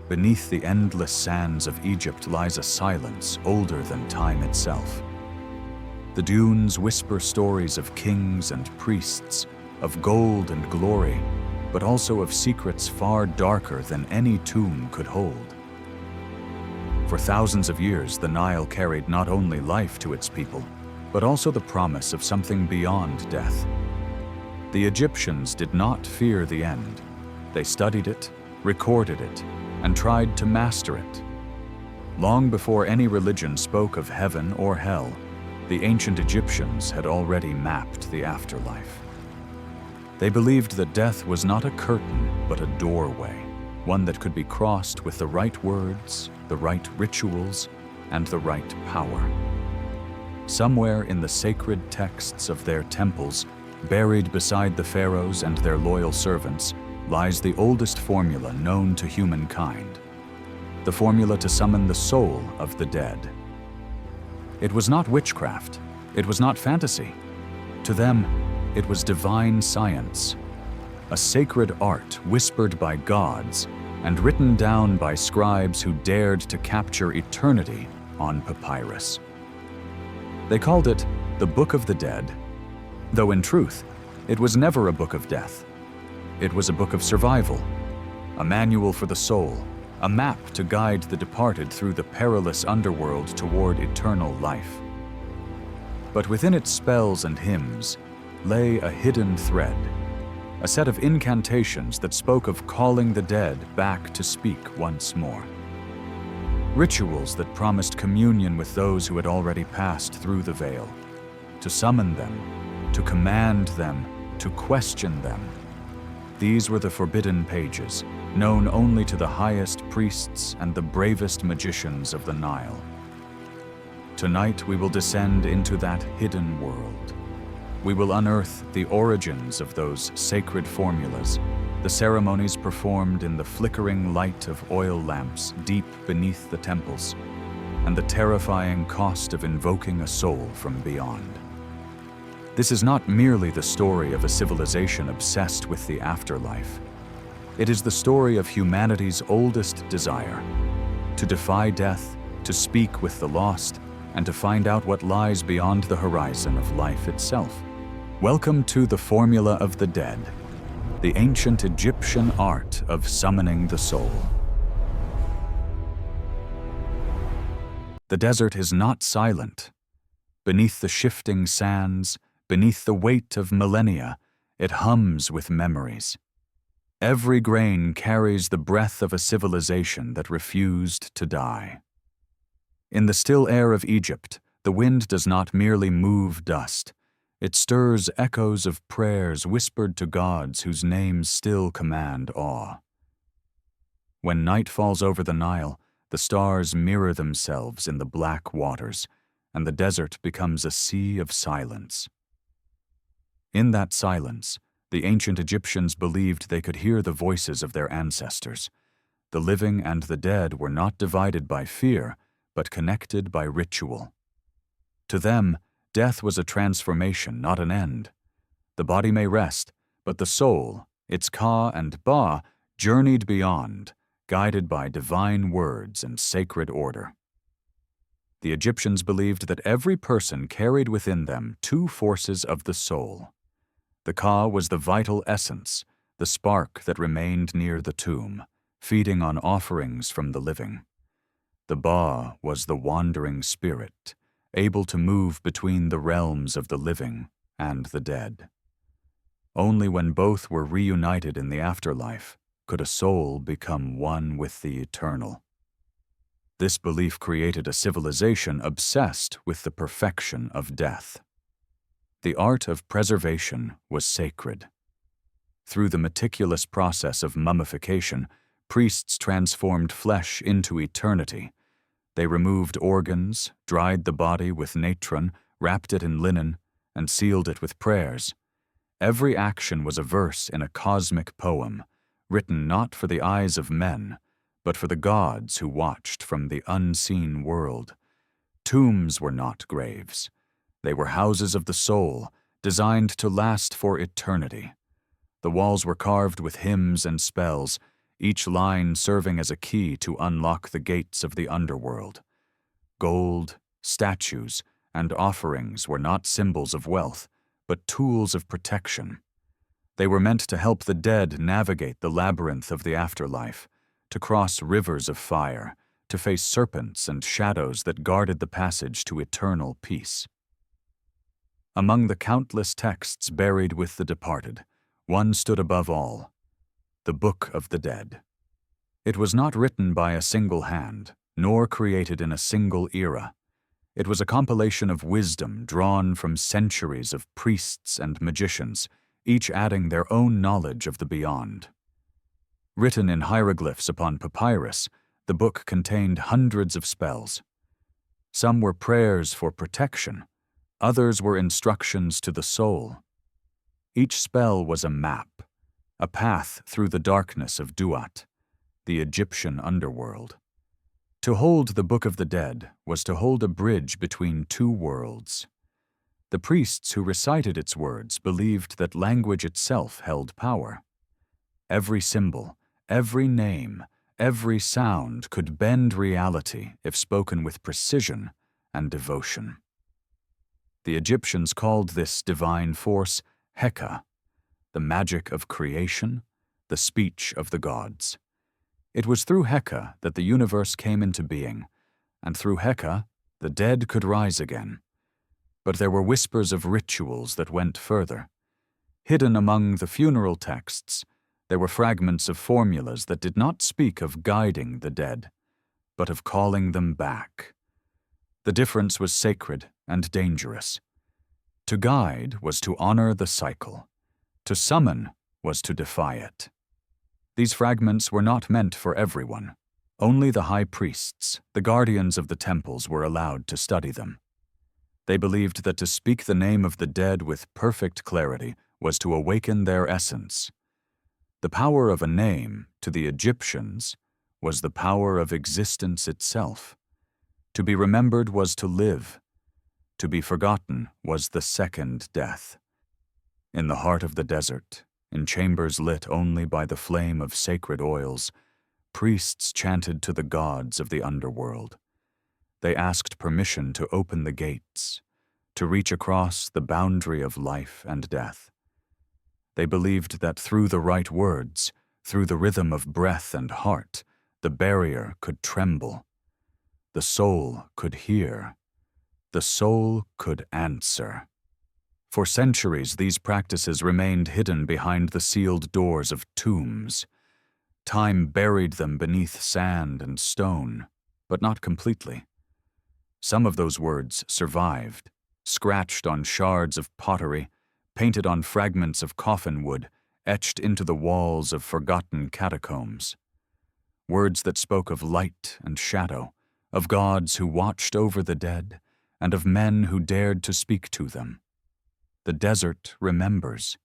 beneath the endless sands of Egypt lies a silence older than time itself. The dunes whisper stories of kings and priests, of gold and glory, but also of secrets far darker than any tomb could hold. For thousands of years, the Nile carried not only life to its people, but also the promise of something beyond death. The Egyptians did not fear the end. They studied it, recorded it, and tried to master it. Long before any religion spoke of heaven or hell, the ancient Egyptians had already mapped the afterlife. They believed that death was not a curtain, but a doorway, one that could be crossed with the right words, the right rituals, and the right power. Somewhere in the sacred texts of their temples, buried beside the pharaohs and their loyal servants, lies the oldest formula known to humankind, the formula to summon the soul of the dead. It was not witchcraft, it was not fantasy. To them, it was divine science, a sacred art whispered by gods and written down by scribes who dared to capture eternity on papyrus. They called it the Book of the Dead, though in truth, it was never a book of death. It was a book of survival, a manual for the soul, a map to guide the departed through the perilous underworld toward eternal life. But within its spells and hymns lay a hidden thread, a set of incantations that spoke of calling the dead back to speak once more. Rituals that promised communion with those who had already passed through the veil, to summon them, to command them, to question them. These were the forbidden pages, known only to the highest priests and the bravest magicians of the Nile. Tonight we will descend into that hidden world. We will unearth the origins of those sacred formulas, the ceremonies performed in the flickering light of oil lamps deep beneath the temples, and the terrifying cost of invoking a soul from beyond. This is not merely the story of a civilization obsessed with the afterlife. It is the story of humanity's oldest desire, to defy death, to speak with the lost, and to find out what lies beyond the horizon of life itself. Welcome to the Formula of the Dead, the ancient Egyptian art of summoning the soul. The desert is not silent. Beneath the shifting sands, beneath the weight of millennia, it hums with memories. Every grain carries the breath of a civilization that refused to die. In the still air of Egypt, the wind does not merely move dust. It stirs echoes of prayers whispered to gods whose names still command awe. When night falls over the Nile, the stars mirror themselves in the black waters, and the desert becomes a sea of silence. In that silence, the ancient Egyptians believed they could hear the voices of their ancestors. The living and the dead were not divided by fear, but connected by ritual. To them, death was a transformation, not an end. The body may rest, but the soul, its Ka and Ba, journeyed beyond, guided by divine words and sacred order. The Egyptians believed that every person carried within them two forces of the soul. The Ka was the vital essence, the spark that remained near the tomb, feeding on offerings from the living. The Ba was the wandering spirit, able to move between the realms of the living and the dead. Only when both were reunited in the afterlife could a soul become one with the eternal. This belief created a civilization obsessed with the perfection of death. The art of preservation was sacred. Through the meticulous process of mummification, priests transformed flesh into eternity. They removed organs, dried the body with natron, wrapped it in linen, and sealed it with prayers. Every action was a verse in a cosmic poem, written not for the eyes of men, but for the gods who watched from the unseen world. Tombs were not graves. They were houses of the soul, designed to last for eternity. The walls were carved with hymns and spells, each line serving as a key to unlock the gates of the underworld. Gold, statues, and offerings were not symbols of wealth, but tools of protection. They were meant to help the dead navigate the labyrinth of the afterlife, to cross rivers of fire, to face serpents and shadows that guarded the passage to eternal peace. Among the countless texts buried with the departed, one stood above all: the Book of the Dead. It was not written by a single hand, nor created in a single era. It was a compilation of wisdom drawn from centuries of priests and magicians, each adding their own knowledge of the beyond. Written in hieroglyphs upon papyrus, the book contained hundreds of spells. Some were prayers for protection, others were instructions to the soul. Each spell was a map, a path through the darkness of Duat, the Egyptian underworld. To hold the Book of the Dead was to hold a bridge between two worlds. The priests who recited its words believed that language itself held power. Every symbol, every name, every sound could bend reality if spoken with precision and devotion. The Egyptians called this divine force Heka, the magic of creation, the speech of the gods. It was through Heka that the universe came into being, and through Heka the dead could rise again. But there were whispers of rituals that went further. Hidden among the funeral texts, there were fragments of formulas that did not speak of guiding the dead, but of calling them back. The difference was sacred and dangerous. To guide was to honor the cycle. To summon was to defy it. These fragments were not meant for everyone. Only the high priests, the guardians of the temples, were allowed to study them. They believed that to speak the name of the dead with perfect clarity was to awaken their essence. The power of a name, to the Egyptians, was the power of existence itself. To be remembered was to live. To be forgotten was the second death. In the heart of the desert, in chambers lit only by the flame of sacred oils, priests chanted to the gods of the underworld. They asked permission to open the gates, to reach across the boundary of life and death. They believed that through the right words, through the rhythm of breath and heart, the barrier could tremble. The soul could hear. The soul could answer. For centuries, these practices remained hidden behind the sealed doors of tombs. Time buried them beneath sand and stone, but not completely. Some of those words survived, scratched on shards of pottery, painted on fragments of coffin wood, etched into the walls of forgotten catacombs. Words that spoke of light and shadow, of gods who watched over the dead, and of men who dared to speak to them. The desert remembers.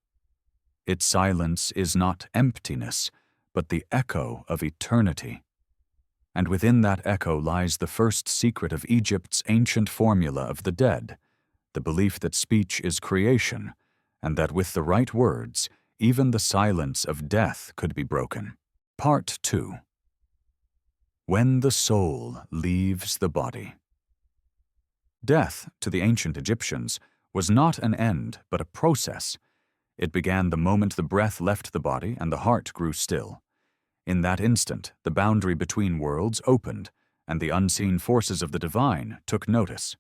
Its silence is not emptiness, but the echo of eternity. And within that echo lies the first secret of Egypt's ancient formula of the dead, the belief that speech is creation, and that with the right words, even the silence of death could be broken. Part 2. When the soul leaves the body. Death, to the ancient Egyptians, was not an end, but a process. It began the moment the breath left the body and the heart grew still. In that instant, the boundary between worlds opened, and the unseen forces of the divine took notice.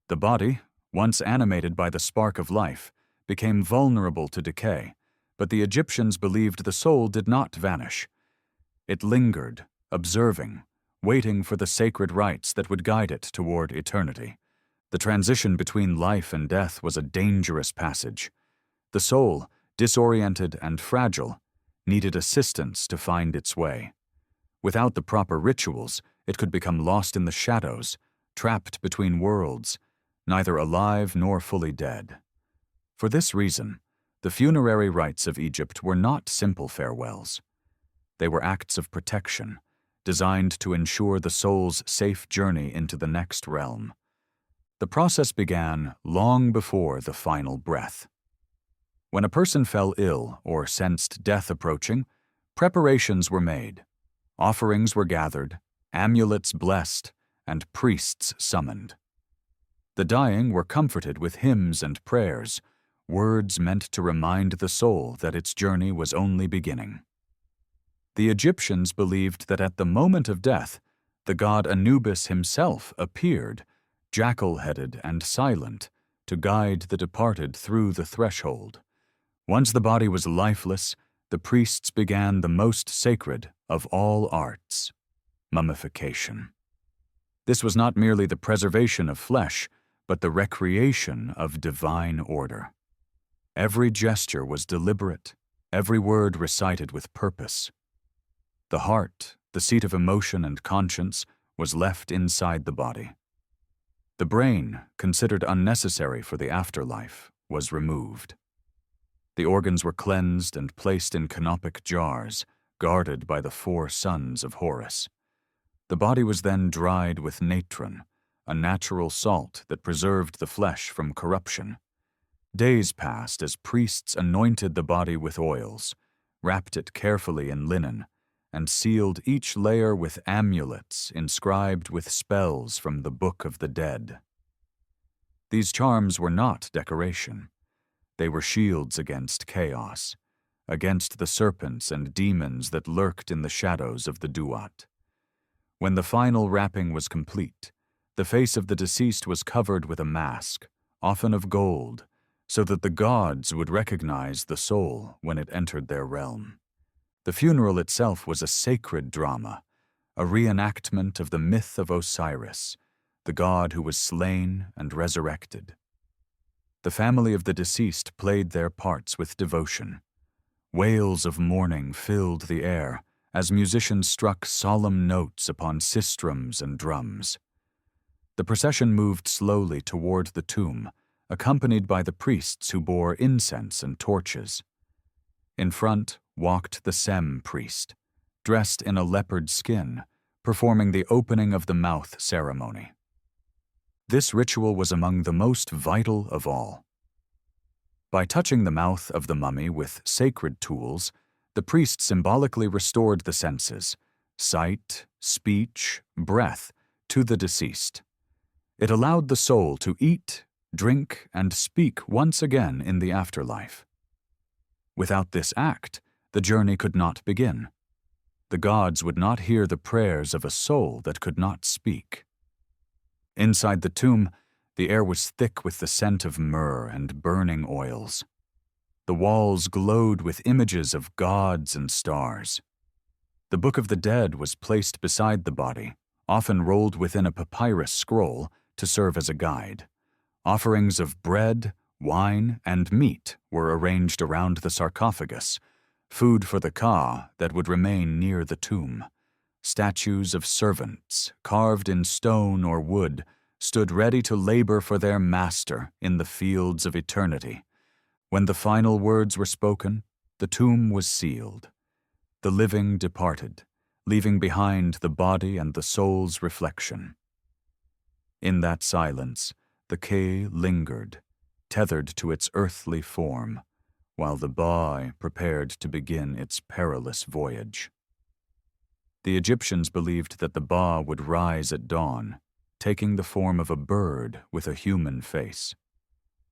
The body, once animated by the spark of life, became vulnerable to decay, but the Egyptians believed the soul did not vanish. It lingered, observing, waiting for the sacred rites that would guide it toward eternity. The transition between life and death was a dangerous passage. The soul, disoriented and fragile, needed assistance to find its way. Without the proper rituals, it could become lost in the shadows, trapped between worlds, neither alive nor fully dead. For this reason, the funerary rites of Egypt were not simple farewells. They were acts of protection, designed to ensure the soul's safe journey into the next realm. The process began long before the final breath. When a person fell ill or sensed death approaching, Preparations were made, offerings were gathered, amulets blessed, and priests summoned. The dying were comforted with hymns and prayers, words meant to remind the soul that its journey was only beginning. The Egyptians believed that at the moment of death, the god Anubis himself appeared, jackal-headed and silent, to guide the departed through the threshold. Once the body was lifeless, the priests began the most sacred of all arts, mummification. This was not merely the preservation of flesh, but the recreation of divine order. Every gesture was deliberate, every word recited with purpose. The heart, the seat of emotion and conscience, was left inside the body. The brain, considered unnecessary for the afterlife, was removed. The organs were cleansed and placed in canopic jars, guarded by the 4 sons of Horus. The body was then dried with natron, a natural salt that preserved the flesh from corruption. Days passed as priests anointed the body with oils, wrapped it carefully in linen, and sealed each layer with amulets inscribed with spells from the Book of the Dead. These charms were not decoration. They were shields against chaos, against the serpents and demons that lurked in the shadows of the Duat. When the final wrapping was complete, the face of the deceased was covered with a mask, often of gold, so that the gods would recognize the soul when it entered their realm. The funeral itself was a sacred drama, a reenactment of the myth of Osiris, the god who was slain and resurrected. The family of the deceased played their parts with devotion. Wails of mourning filled the air as musicians struck solemn notes upon sistrums and drums. The procession moved slowly toward the tomb, accompanied by the priests who bore incense and torches. In front walked the Sem priest, dressed in a leopard skin, performing the opening of the mouth ceremony. This ritual was among the most vital of all. By touching the mouth of the mummy with sacred tools, the priest symbolically restored the senses, sight, speech, breath, to the deceased. It allowed the soul to eat, drink, and speak once again in the afterlife. Without this act, the journey could not begin. The gods would not hear the prayers of a soul that could not speak. Inside the tomb, the air was thick with the scent of myrrh and burning oils. The walls glowed with images of gods and stars. The Book of the Dead was placed beside the body, often rolled within a papyrus scroll to serve as a guide. Offerings of bread, wine, and meat were arranged around the sarcophagus, food for the Ka that would remain near the tomb. Statues of servants, carved in stone or wood, stood ready to labor for their master in the fields of eternity. When the final words were spoken, the tomb was sealed. The living departed, leaving behind the body and the soul's reflection. In that silence, the Ka lingered, tethered to its earthly form, while the Ba prepared to begin its perilous voyage. The Egyptians believed that the Ba would rise at dawn, taking the form of a bird with a human face.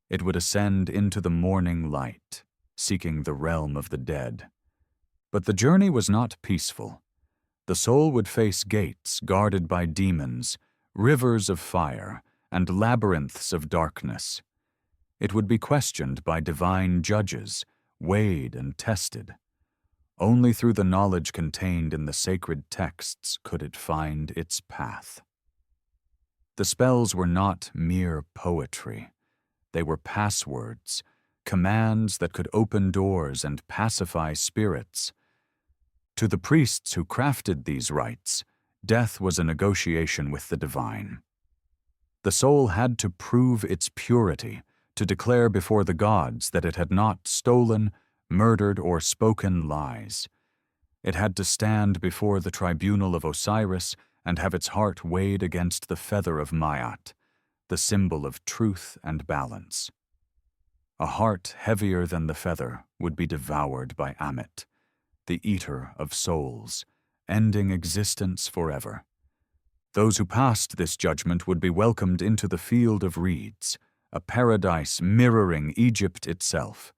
It would ascend into the morning light, seeking the realm of the dead. But the journey was not peaceful. The soul would face gates guarded by demons, rivers of fire, and labyrinths of darkness. It would be questioned by divine judges, weighed and tested. Only through the knowledge contained in the sacred texts could it find its path. The spells were not mere poetry. They were passwords, commands that could open doors and pacify spirits. To the priests who crafted these rites, death was a negotiation with the divine. The soul had to prove its purity, to declare before the gods that it had not stolen, murdered, or spoken lies. It had to stand before the tribunal of Osiris and have its heart weighed against the feather of Maat, the symbol of truth and balance. A heart heavier than the feather would be devoured by Ammit, the eater of souls, ending existence forever. Those who passed this judgment would be welcomed into the field of reeds, a paradise mirroring Egypt itself,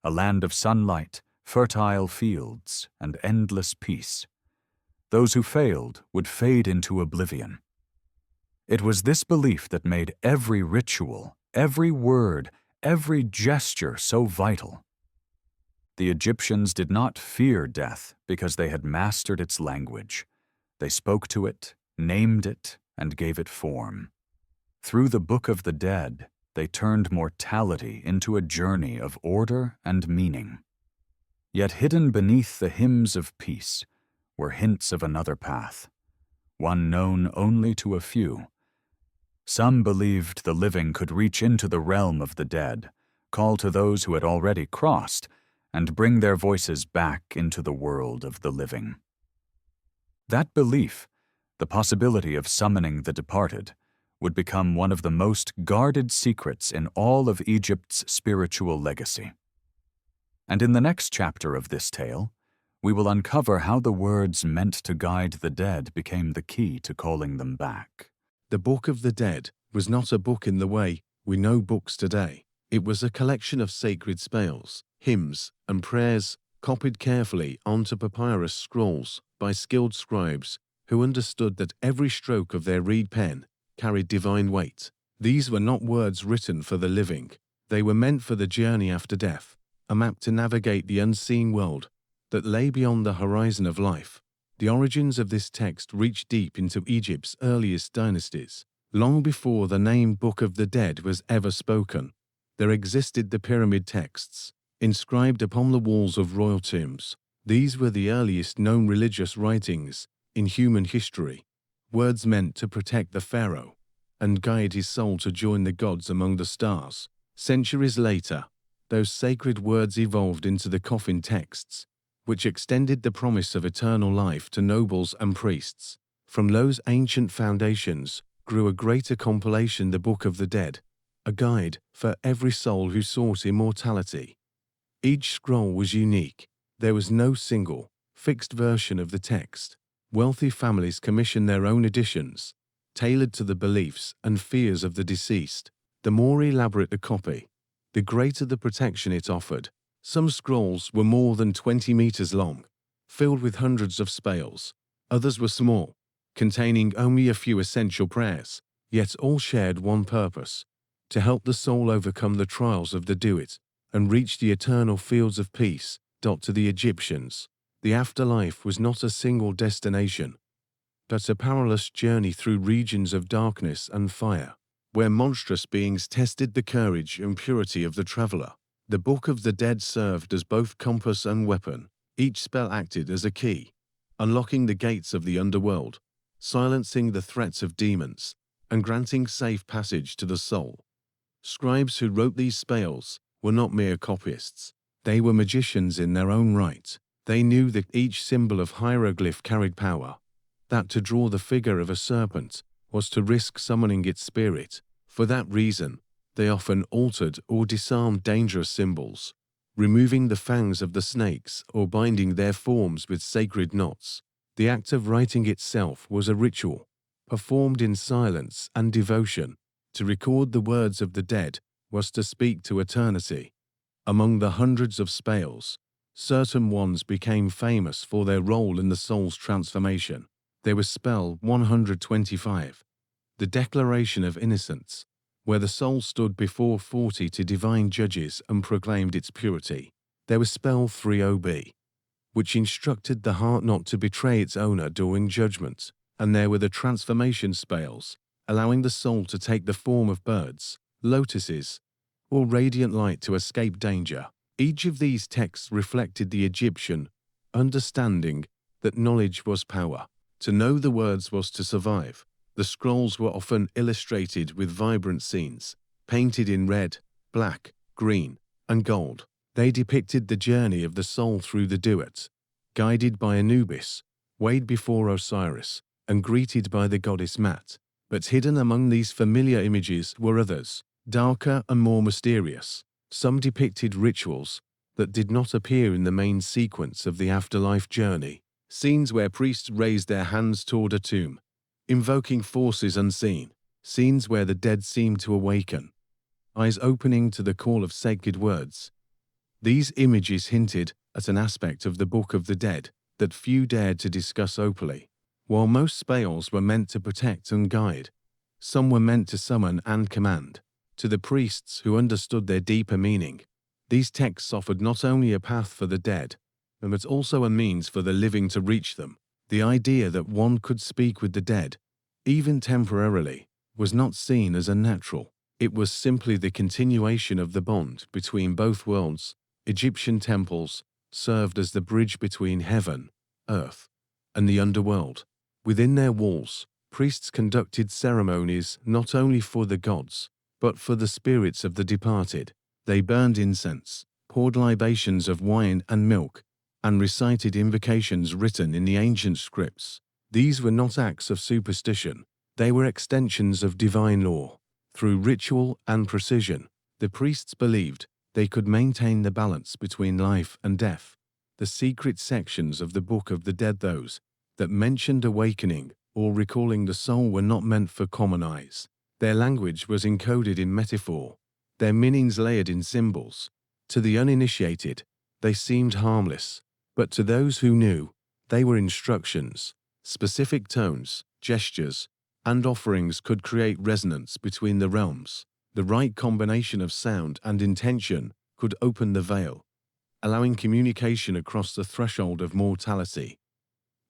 a land of sunlight, fertile fields, and endless peace. Those who failed would fade into oblivion. It was this belief that made every ritual, every word, every gesture so vital. The Egyptians did not fear death because they had mastered its language. They spoke to it, named it, and gave it form. Through the Book of the Dead, they turned mortality into a journey of order and meaning. Yet hidden beneath the hymns of peace were hints of another path, one known only to a few. Some believed the living could reach into the realm of the dead, call to those who had already crossed, and bring their voices back into the world of the living. That belief, the possibility of summoning the departed, would become one of the most guarded secrets in all of Egypt's spiritual legacy. And in the next chapter of this tale, we will uncover how the words meant to guide the dead became the key to calling them back. The Book of the Dead was not a book in the way we know books today. It was a collection of sacred spells, hymns, and prayers copied carefully onto papyrus scrolls by skilled scribes who understood that every stroke of their reed pen carried divine weight. These were not words written for the living. They were meant for the journey after death, a map to navigate the unseen world that lay beyond the horizon of life. The origins of this text reach deep into Egypt's earliest dynasties. Long before the name Book of the Dead was ever spoken, there existed the pyramid texts, inscribed upon the walls of royal tombs. These were the earliest known religious writings in human history, words meant to protect the pharaoh and guide his soul to join the gods among the stars. Centuries later, those sacred words evolved into the coffin texts, which extended the promise of eternal life to nobles and priests. From those ancient foundations grew a greater compilation, the Book of the Dead, a guide for every soul who sought immortality. Each scroll was unique. There was no single, fixed version of the text. Wealthy families commissioned their own editions, tailored to the beliefs and fears of the deceased. The more elaborate the copy, the greater the protection it offered. Some scrolls were more than 20 meters long, filled with hundreds of spells. Others were small, containing only a few essential prayers, yet all shared one purpose: to help the soul overcome the trials of the do-it and reach the eternal fields of peace. To the Egyptians, the afterlife was not a single destination, but a perilous journey through regions of darkness and fire, where monstrous beings tested the courage and purity of the traveler. The Book of the Dead served as both compass and weapon. Each spell acted as a key, unlocking the gates of the underworld, silencing the threats of demons, and granting safe passage to the soul. Scribes who wrote these spells were not mere copyists. They were magicians in their own right. They knew that each symbol of hieroglyph carried power, that to draw the figure of a serpent was to risk summoning its spirit. For that reason, they often altered or disarmed dangerous symbols, removing the fangs of the snakes or binding their forms with sacred knots. The act of writing itself was a ritual, performed in silence and devotion. To record the words of the dead was to speak to eternity. Among the hundreds of spells, certain ones became famous for their role in the soul's transformation. There was spell 125, the Declaration of Innocence, where the soul stood before 40 to divine judges and proclaimed its purity. There was spell 30b, which instructed the heart not to betray its owner during judgment. And there were the transformation spells, allowing the soul to take the form of birds, lotuses, or radiant light to escape danger. Each of these texts reflected the Egyptian understanding that knowledge was power. To know the words was to survive. The scrolls were often illustrated with vibrant scenes, painted in red, black, green, and gold. They depicted the journey of the soul through the duat, guided by Anubis, weighed before Osiris, and greeted by the goddess Mat. But hidden among these familiar images were others, darker and more mysterious. Some depicted rituals that did not appear in the main sequence of the afterlife journey. Scenes where priests raised their hands toward a tomb, invoking forces unseen. Scenes where the dead seemed to awaken, eyes opening to the call of sacred words. These images hinted at an aspect of the Book of the Dead that few dared to discuss openly. While most spells were meant to protect and guide, some were meant to summon and command. To the priests who understood their deeper meaning, these texts offered not only a path for the dead, but also a means for the living to reach them. The idea that one could speak with the dead, even temporarily, was not seen as unnatural. It was simply the continuation of the bond between both worlds. Egyptian temples served as the bridge between heaven, earth, and the underworld. Within their walls, priests conducted ceremonies not only for the gods, but for the spirits of the departed. They burned incense, poured libations of wine and milk, and recited invocations written in the ancient scripts. These were not acts of superstition, they were extensions of divine law. Through ritual and precision, the priests believed they could maintain the balance between life and death. The secret sections of the Book of the Dead, those that mentioned awakening or recalling the soul, were not meant for common eyes. Their language was encoded in metaphor, their meanings layered in symbols. To the uninitiated, they seemed harmless, but to those who knew, they were instructions. Specific tones, gestures, and offerings could create resonance between the realms. The right combination of sound and intention could open the veil, allowing communication across the threshold of mortality.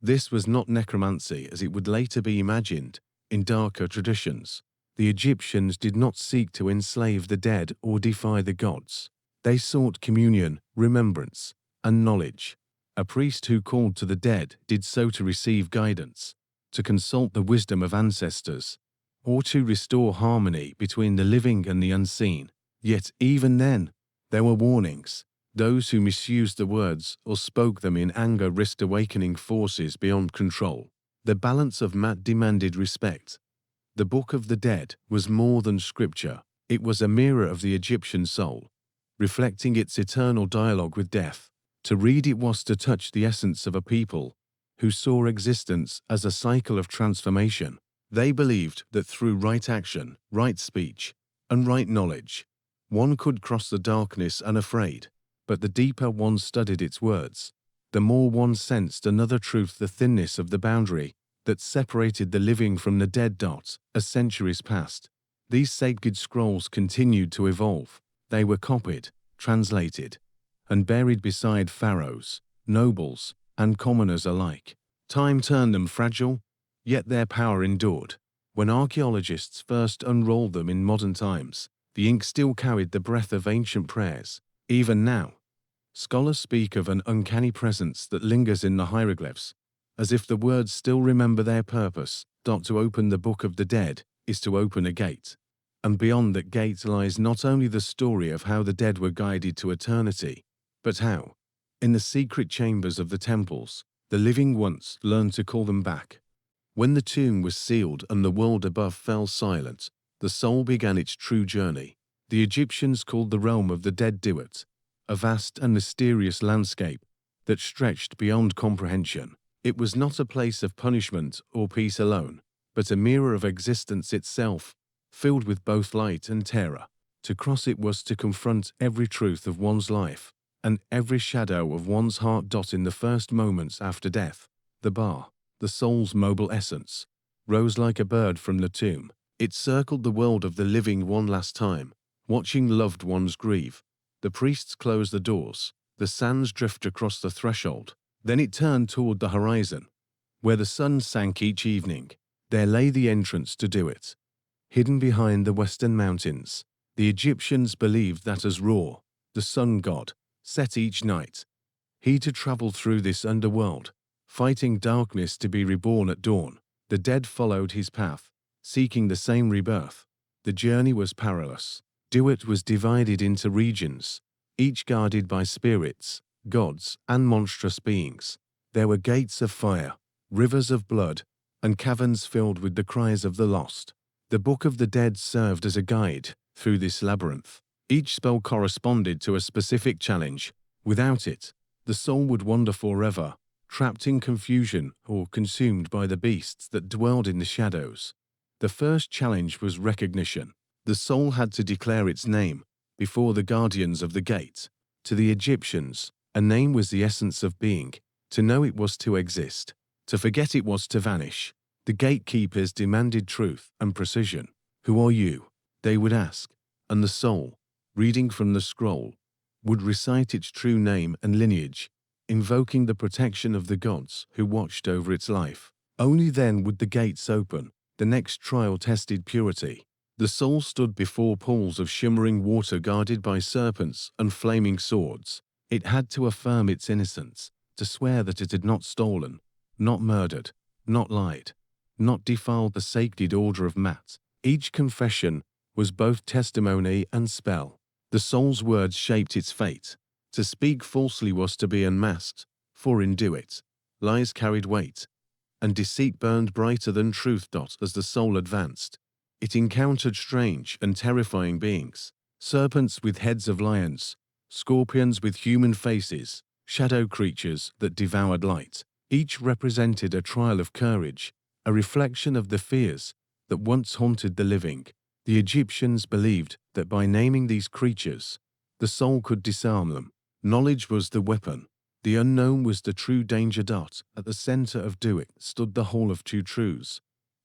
This was not necromancy as it would later be imagined in darker traditions. The Egyptians did not seek to enslave the dead or defy the gods. They sought communion, remembrance, and knowledge. A priest who called to the dead did so to receive guidance, to consult the wisdom of ancestors, or to restore harmony between the living and the unseen. Yet even then, there were warnings. Those who misused the words or spoke them in anger risked awakening forces beyond control. The balance of Mat demanded respect. The Book of the Dead was more than scripture. It was a mirror of the Egyptian soul, reflecting its eternal dialogue with death. To read it was to touch the essence of a people who saw existence as a cycle of transformation. They believed that through right action, right speech, and right knowledge, one could cross the darkness unafraid. But the deeper one studied its words, the more one sensed another truth: the thinness of the boundary that separated the living from the dead. As centuries passed, these sacred scrolls continued to evolve. They were copied, translated, and buried beside pharaohs, nobles, and commoners alike. Time turned them fragile, yet their power endured. When archaeologists first unrolled them in modern times, the ink still carried the breath of ancient prayers. Even now, scholars speak of an uncanny presence that lingers in the hieroglyphs, as if the words still remember their purpose. To open the Book of the Dead is to open a gate, and beyond that gate lies not only the story of how the dead were guided to eternity, but how, in the secret chambers of the temples, the living once learned to call them back. When the tomb was sealed and the world above fell silent, the soul began its true journey. The Egyptians called the realm of the dead Duat, a vast and mysterious landscape that stretched beyond comprehension. It was not a place of punishment or peace alone, but a mirror of existence itself, filled with both light and terror. To cross it was to confront every truth of one's life, and every shadow of one's heart. In the first moments after death, the bar, the soul's mobile essence, rose like a bird from the tomb. It circled the world of the living one last time, watching loved ones grieve. The priests closed the doors, the sands drift across the threshold. Then it turned toward the horizon, where the sun sank each evening. There lay the entrance to Duat, hidden behind the western mountains. The Egyptians believed that as Ra, the sun god, set each night, he to travel through this underworld, fighting darkness to be reborn at dawn. The dead followed his path, seeking the same rebirth. The journey was perilous. Duat was divided into regions, each guarded by spirits, gods, and monstrous beings. There were gates of fire, rivers of blood, and caverns filled with the cries of the lost. The Book of the Dead served as a guide through this labyrinth. Each spell corresponded to a specific challenge, Without it, the soul would wander forever, trapped in confusion or consumed by the beasts that dwelled in the shadows. The first challenge was recognition. The soul had to declare its name before the guardians of the gate. To the Egyptians, a name was the essence of being. To know it was to exist. To forget it was to vanish. The gatekeepers demanded truth and precision. "Who are you?" they would ask, and the soul, reading from the scroll, would recite its true name and lineage, invoking the protection of the gods who watched over its life. Only then would the gates open. The next trial tested purity. The soul stood before pools of shimmering water guarded by serpents and flaming swords. It had to affirm its innocence, to swear that it had not stolen, not murdered, not lied, not defiled the sacred order of Mat. Each confession was both testimony and spell. The soul's words shaped its fate. To speak falsely was to be unmasked, for in do it, lies carried weight, and deceit burned brighter than truth. As the soul advanced, it encountered strange and terrifying beings, serpents with heads of lions, scorpions with human faces, shadow creatures that devoured light. Each represented a trial of courage, a reflection of the fears that once haunted the living. The Egyptians believed that by naming these creatures, the soul could disarm them. Knowledge was the weapon. The unknown was the true danger. At the center of Duit stood the Hall of Two Truths,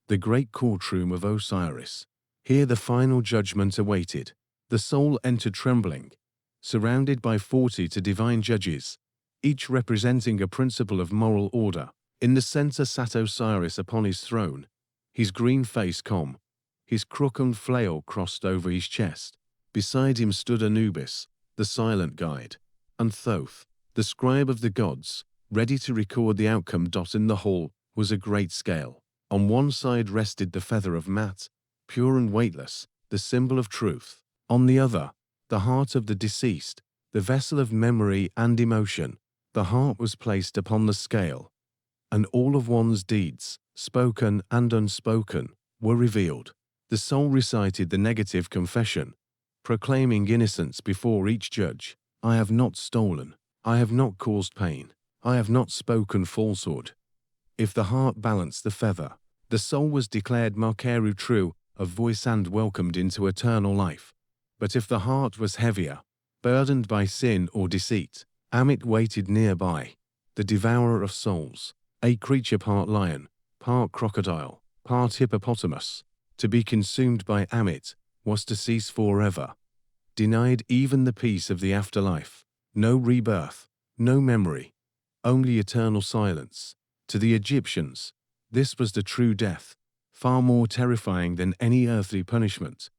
the great courtroom of Osiris. Here the final judgment awaited. The soul entered trembling, surrounded by 42 divine judges, each representing a principle of moral order. In the center sat Osiris upon his throne, his green face calm, his crookened flail crossed over his chest. Beside him stood Anubis, the silent guide, and Thoth, the scribe of the gods, ready to record the outcome. In the hall was a great scale. On one side rested the feather of Mat, pure and weightless, the symbol of truth. On the other, the heart of the deceased, the vessel of memory and emotion. The heart was placed upon the scale, and all of one's deeds, spoken and unspoken, were revealed. The soul recited the negative confession, proclaiming innocence before each judge. "I have not stolen. I have not caused pain. I have not spoken falsehood." If the heart balanced the feather, the soul was declared Markeru true of voice and welcomed into eternal life. But if the heart was heavier, burdened by sin or deceit, Amit waited nearby, the devourer of souls, a creature part lion, part crocodile, part hippopotamus. To be consumed by Amit was to cease forever, denied even the peace of the afterlife. No rebirth, no memory, only eternal silence. To the Egyptians, this was the true death, far more terrifying than any earthly punishment.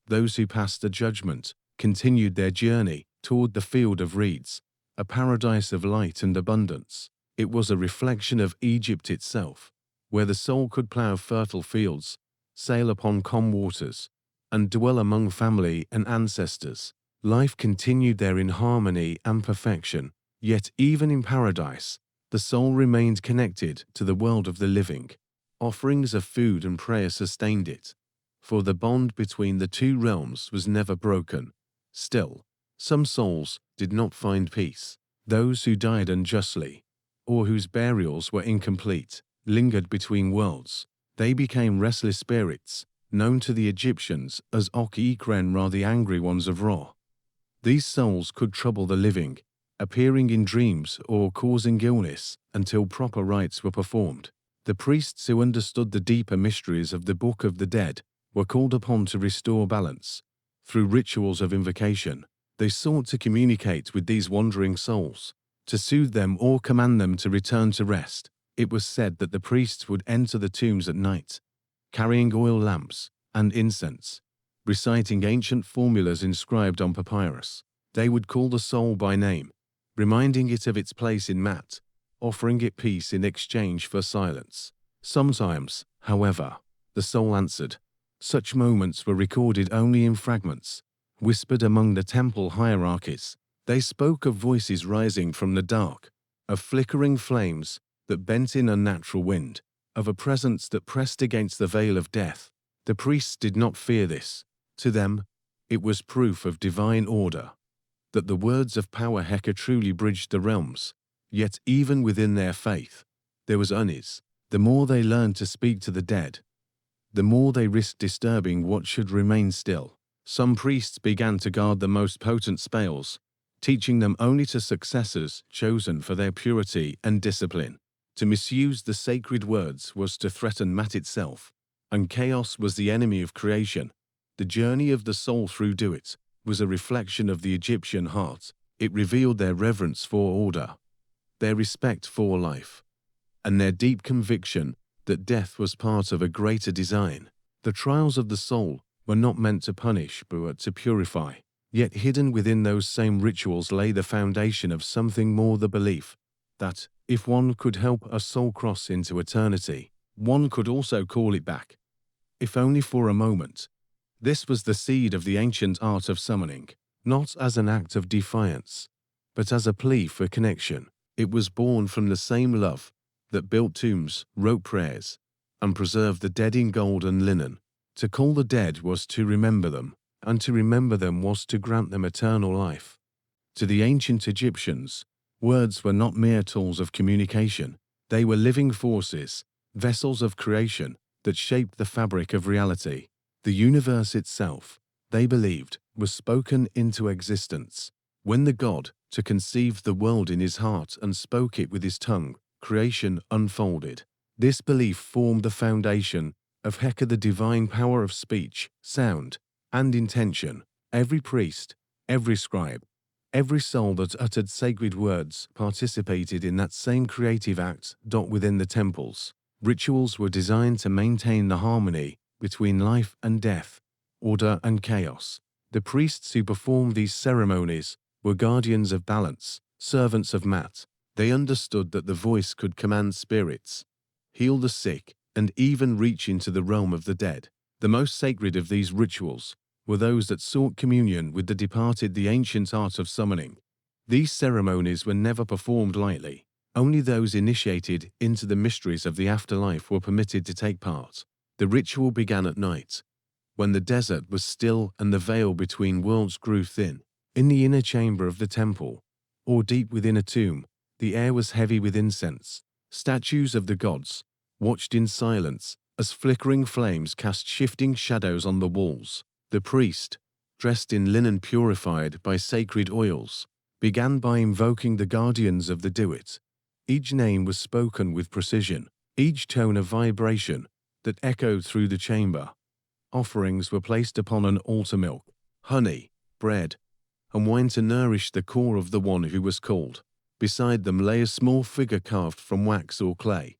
Those who passed the judgment continued their journey toward the field of reeds, a paradise of light and abundance. It was a reflection of Egypt itself, where the soul could plow fertile fields, sail upon calm waters, and dwell among family and ancestors. Life continued there in harmony and perfection, yet even in paradise, the soul remained connected to the world of the living. Offerings of food and prayer sustained it, for the bond between the two realms was never broken. Still, some souls did not find peace. Those who died unjustly, or whose burials were incomplete, lingered between worlds. They became restless spirits, known to the Egyptians as Ok-Ikren, the angry ones of Ra. These souls could trouble the living, appearing in dreams or causing illness until proper rites were performed. The priests who understood the deeper mysteries of the Book of the Dead were called upon to restore balance. Through rituals of invocation, they sought to communicate with these wandering souls, to soothe them or command them to return to rest. It was said that the priests would enter the tombs at night, carrying oil lamps and incense, reciting ancient formulas inscribed on papyrus. They would call the soul by name, reminding it of its place in Mat, offering it peace in exchange for silence. Sometimes, however, the soul answered. Such moments were recorded only in fragments, whispered among the temple hierarchies. They spoke of voices rising from the dark, of flickering flames that bent in unnatural wind, of a presence that pressed against the veil of death. The priests did not fear this. To them, it was proof of divine order. that the words of power Heka truly bridged the realms. Yet even within their faith, there was unease. The more they learned to speak to the dead, the more they risked disturbing what should remain still. Some priests began to guard the most potent spells, teaching them only to successors chosen for their purity and discipline. To misuse the sacred words was to threaten Mat itself, and chaos was the enemy of creation. The journey of the soul through Duat was a reflection of the Egyptian heart. It revealed their reverence for order, their respect for life, and their deep conviction that death was part of a greater design. The trials of the soul were not meant to punish but to purify. Yet hidden within those same rituals lay the foundation of something more: the belief that if one could help a soul cross into eternity, one could also call it back, if only for a moment. This was the seed of the ancient art of summoning, not as an act of defiance, but as a plea for connection. It was born from the same love that built tombs, wrote prayers, and preserved the dead in gold and linen. To call the dead was to remember them, and to remember them was to grant them eternal life. To the ancient Egyptians, words were not mere tools of communication. They were living forces, vessels of creation that shaped the fabric of reality. The universe itself, they believed, was spoken into existence. When the god to conceive the world in his heart and spoke it with his tongue, creation unfolded. This belief formed the foundation of Heka, the divine power of speech, sound, and intention. Every priest, every scribe, every soul that uttered sacred words participated in that same creative act. Within the temples, rituals were designed to maintain the harmony between life and death, order and chaos. The priests who performed these ceremonies were guardians of balance, servants of Mat. They understood that the voice could command spirits, heal the sick, and even reach into the realm of the dead. The most sacred of these rituals were those that sought communion with the departed, the ancient art of summoning. These ceremonies were never performed lightly. Only those initiated into the mysteries of the afterlife were permitted to take part. The ritual began at night, when the desert was still and the veil between worlds grew thin. In the inner chamber of the temple, or deep within a tomb, the air was heavy with incense. Statues of the gods watched in silence as flickering flames cast shifting shadows on the walls. The priest, dressed in linen purified by sacred oils, began by invoking the guardians of the Duat. Each name was spoken with precision, each tone a vibration that echoed through the chamber. Offerings were placed upon an altar: milk, honey, bread, and wine to nourish the core of the one who was called. Beside them lay a small figure carved from wax or clay,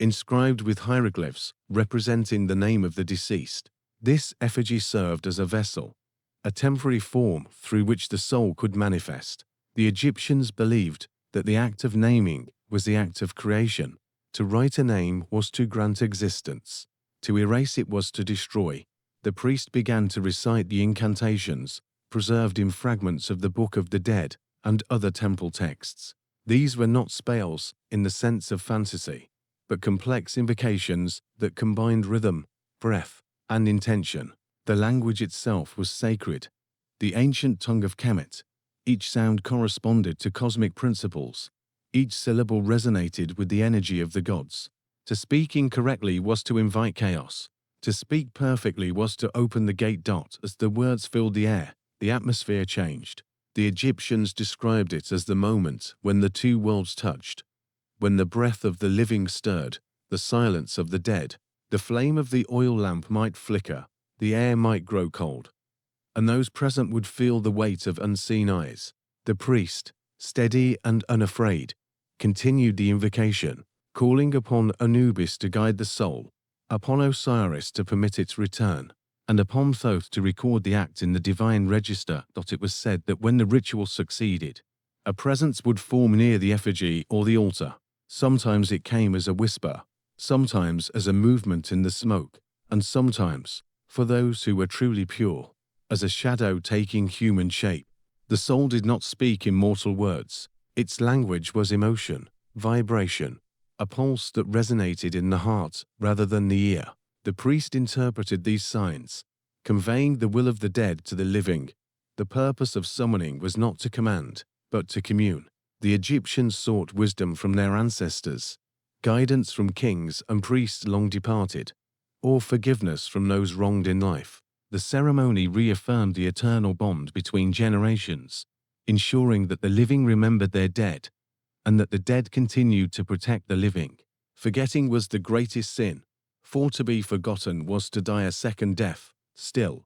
inscribed with hieroglyphs representing the name of the deceased. This effigy served as a vessel, a temporary form through which the soul could manifest. The Egyptians believed that the act of naming was the act of creation. To write a name was to grant existence. To erase it was to destroy. The priest began to recite the incantations, preserved in fragments of the Book of the Dead and other temple texts. These were not spells in the sense of fantasy, but complex invocations that combined rhythm, breath, and intention. The language itself was sacred, the ancient tongue of Kemet. Each sound corresponded to cosmic principles. Each syllable resonated with the energy of the gods. To speak incorrectly was to invite chaos. To speak perfectly was to open the gate. As the words filled the air, the atmosphere changed. The Egyptians described it as the moment when the two worlds touched, when the breath of the living stirred, the silence of the dead. The flame of the oil lamp might flicker, the air might grow cold, and those present would feel the weight of unseen eyes. The priest, steady and unafraid, continued the invocation, calling upon Anubis to guide the soul, upon Osiris to permit its return, and upon Thoth to record the act in the divine register. It was said that when the ritual succeeded, a presence would form near the effigy or the altar. Sometimes it came as a whisper, sometimes as a movement in the smoke, and sometimes, for those who were truly pure, as a shadow taking human shape. The soul did not speak in mortal words. Its language was emotion, vibration, a pulse that resonated in the heart rather than the ear. The priest interpreted these signs, conveying the will of the dead to the living, The purpose of summoning was not to command, but to commune. The Egyptians sought wisdom from their ancestors, guidance from kings and priests long departed, or forgiveness from those wronged in life. The ceremony reaffirmed the eternal bond between generations, ensuring that the living remembered their dead, and that the dead continued to protect the living. Forgetting was the greatest sin, for to be forgotten was to die a second death. Still,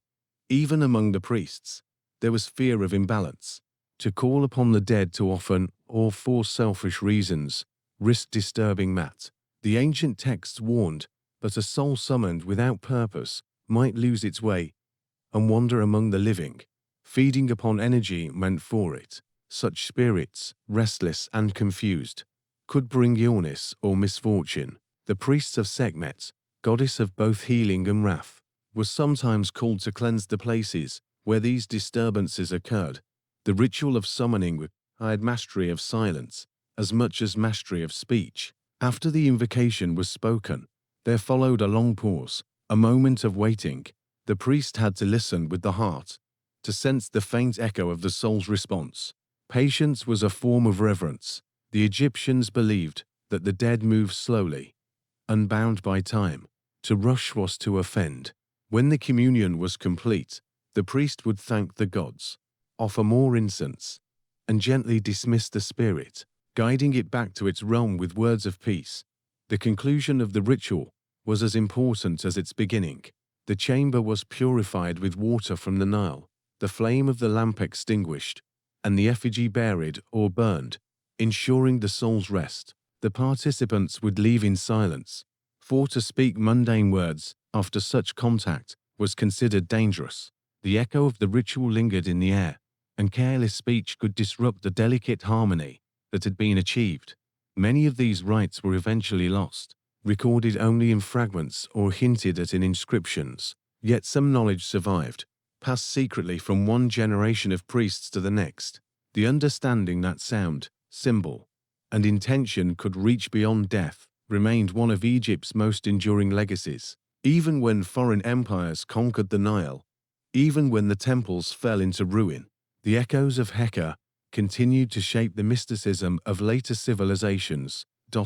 even among the priests, there was fear of imbalance. To call upon the dead too often, or for selfish reasons, risked disturbing Mat. The ancient texts warned that a soul summoned without purpose might lose its way and wander among the living. Feeding upon energy meant for it. Such spirits, restless and confused, could bring illness or misfortune. The priests of Sekhmet, goddess of both healing and wrath, were sometimes called to cleanse the places where these disturbances occurred. The ritual of summoning required mastery of silence as much as mastery of speech. After the invocation was spoken, there followed a long pause, a moment of waiting. The priest had to listen with the heart, to sense the faint echo of the soul's response. Patience was a form of reverence. The Egyptians believed that the dead moved slowly, unbound by time. To rush was to offend. When the communion was complete, the priest would thank the gods, offer more incense, and gently dismiss the spirit, guiding it back to its realm with words of peace. The conclusion of the ritual was as important as its beginning. The chamber was purified with water from the Nile, the flame of the lamp extinguished, and the effigy buried or burned, ensuring the soul's rest. The participants would leave in silence, for to speak mundane words after such contact was considered dangerous. The echo of the ritual lingered in the air, and careless speech could disrupt the delicate harmony that had been achieved. Many of these rites were eventually lost, recorded only in fragments or hinted at in inscriptions. Yet some knowledge survived, passed secretly from one generation of priests to the next. The understanding that sound, symbol, and intention could reach beyond death remained one of Egypt's most enduring legacies. Even when foreign empires conquered the Nile, even when the temples fell into ruin, the echoes of Heka continued to shape the mysticism of later civilizations.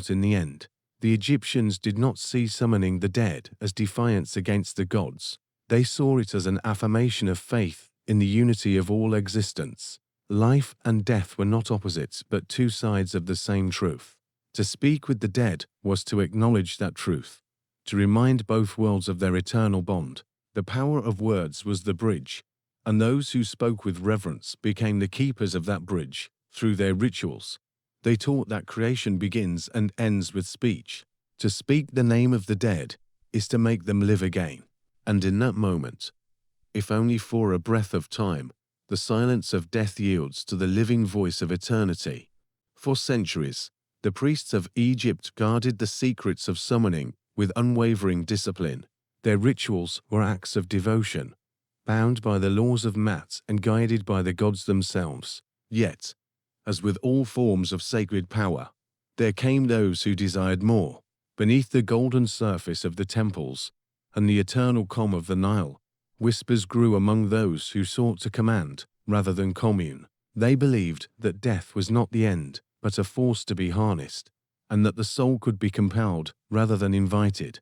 In the end, the Egyptians did not see summoning the dead as defiance against the gods. They saw it as an affirmation of faith in the unity of all existence. Life and death were not opposites but two sides of the same truth. To speak with the dead was to acknowledge that truth, to remind both worlds of their eternal bond. The power of words was the bridge, and those who spoke with reverence became the keepers of that bridge. Through their rituals, they taught that creation begins and ends with speech. To speak the name of the dead is to make them live again. And in that moment, if only for a breath of time, the silence of death yields to the living voice of eternity. For centuries, the priests of Egypt guarded the secrets of summoning with unwavering discipline. Their rituals were acts of devotion, bound by the laws of Mat and guided by the gods themselves. Yet, as with all forms of sacred power, there came those who desired more. Beneath the golden surface of the temples and the eternal calm of the Nile, whispers grew among those who sought to command rather than commune. They believed that death was not the end, but a force to be harnessed, and that the soul could be compelled rather than invited.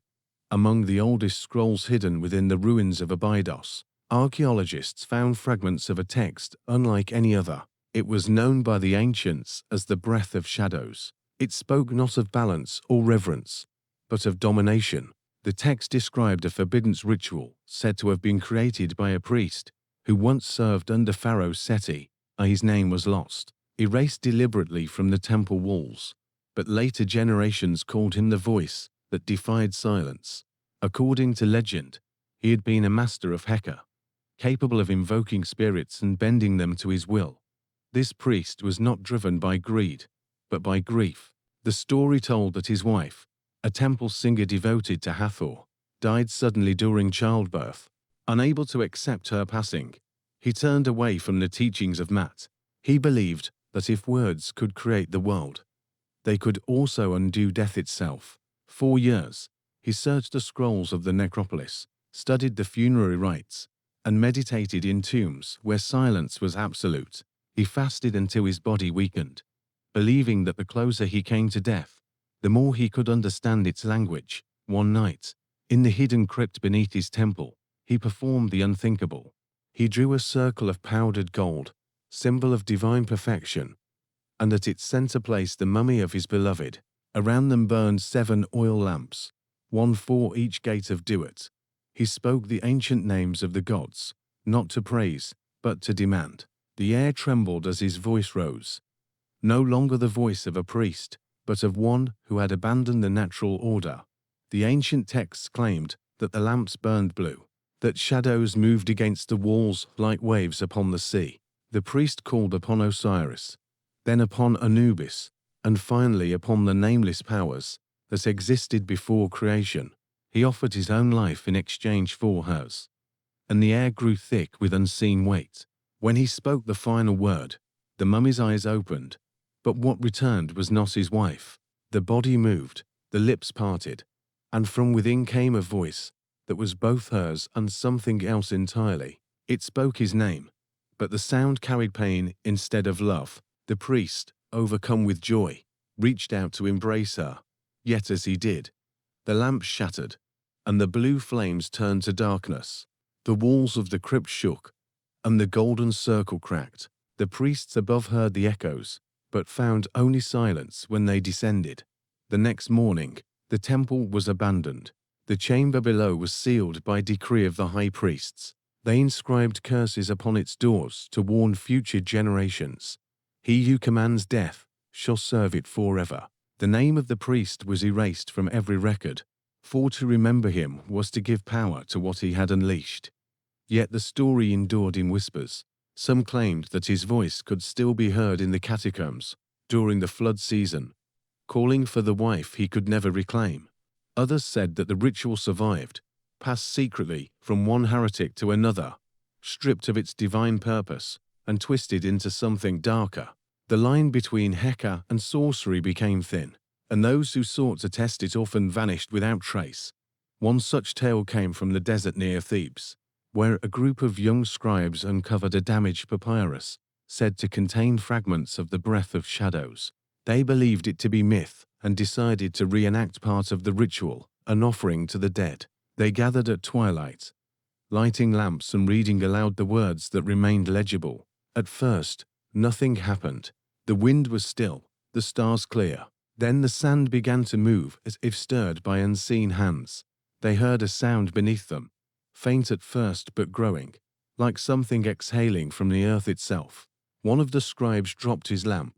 Among the oldest scrolls hidden within the ruins of Abydos, archaeologists found fragments of a text unlike any other. It was known by the ancients as the breath of shadows. It spoke not of balance or reverence, but of domination. The text described a forbidden ritual said to have been created by a priest who once served under Pharaoh Seti. His name was lost, erased deliberately from the temple walls, but later generations called him the voice that defied silence. According to legend, he had been a master of Heka, capable of invoking spirits and bending them to his will. This priest was not driven by greed, but by grief. The story told that his wife, a temple singer devoted to Hathor, died suddenly during childbirth. Unable to accept her passing, he turned away from the teachings of Mat. He believed that if words could create the world, they could also undo death itself. For years, he searched the scrolls of the necropolis, studied the funerary rites, and meditated in tombs where silence was absolute. He fasted until his body weakened, believing that the closer he came to death, the more he could understand its language. One night, in the hidden crypt beneath his temple, he performed the unthinkable. He drew a circle of powdered gold, symbol of divine perfection, and at its center placed the mummy of his beloved. Around them burned 7 oil lamps, one for each gate of Duat. He spoke the ancient names of the gods, not to praise, but to demand. The air trembled as his voice rose, no longer the voice of a priest, but of one who had abandoned the natural order. The ancient texts claimed that the lamps burned blue, that shadows moved against the walls like waves upon the sea. The priest called upon Osiris, then upon Anubis, and finally upon the nameless powers that existed before creation. He offered his own life in exchange for hers, and the air grew thick with unseen weight. When he spoke the final word, the mummy's eyes opened, but what returned was not his wife. The body moved, the lips parted, and from within came a voice that was both hers and something else entirely. It spoke his name, but the sound carried pain instead of love. The priest, overcome with joy, reached out to embrace her. Yet as he did, the lamp shattered, and the blue flames turned to darkness. The walls of the crypt shook, and the golden circle cracked. The priests above heard the echoes, but found only silence when they descended. The next morning, the temple was abandoned. The chamber below was sealed by decree of the high priests. They inscribed curses upon its doors to warn future generations. He who commands death shall serve it forever. The name of the priest was erased from every record, for to remember him was to give power to what he had unleashed. Yet the story endured in whispers. Some claimed that his voice could still be heard in the catacombs during the flood season, calling for the wife he could never reclaim. Others said that the ritual survived, passed secretly from one heretic to another, stripped of its divine purpose, and twisted into something darker. The line between Heka and sorcery became thin, and those who sought to test it often vanished without trace. One such tale came from the desert near Thebes, where a group of young scribes uncovered a damaged papyrus, said to contain fragments of the breath of shadows. They believed it to be myth and decided to reenact part of the ritual, an offering to the dead. They gathered at twilight, lighting lamps and reading aloud the words that remained legible. At first, nothing happened. The wind was still, the stars clear. Then the sand began to move as if stirred by unseen hands. They heard a sound beneath them, faint at first but growing, like something exhaling from the earth itself. One of the scribes dropped his lamp,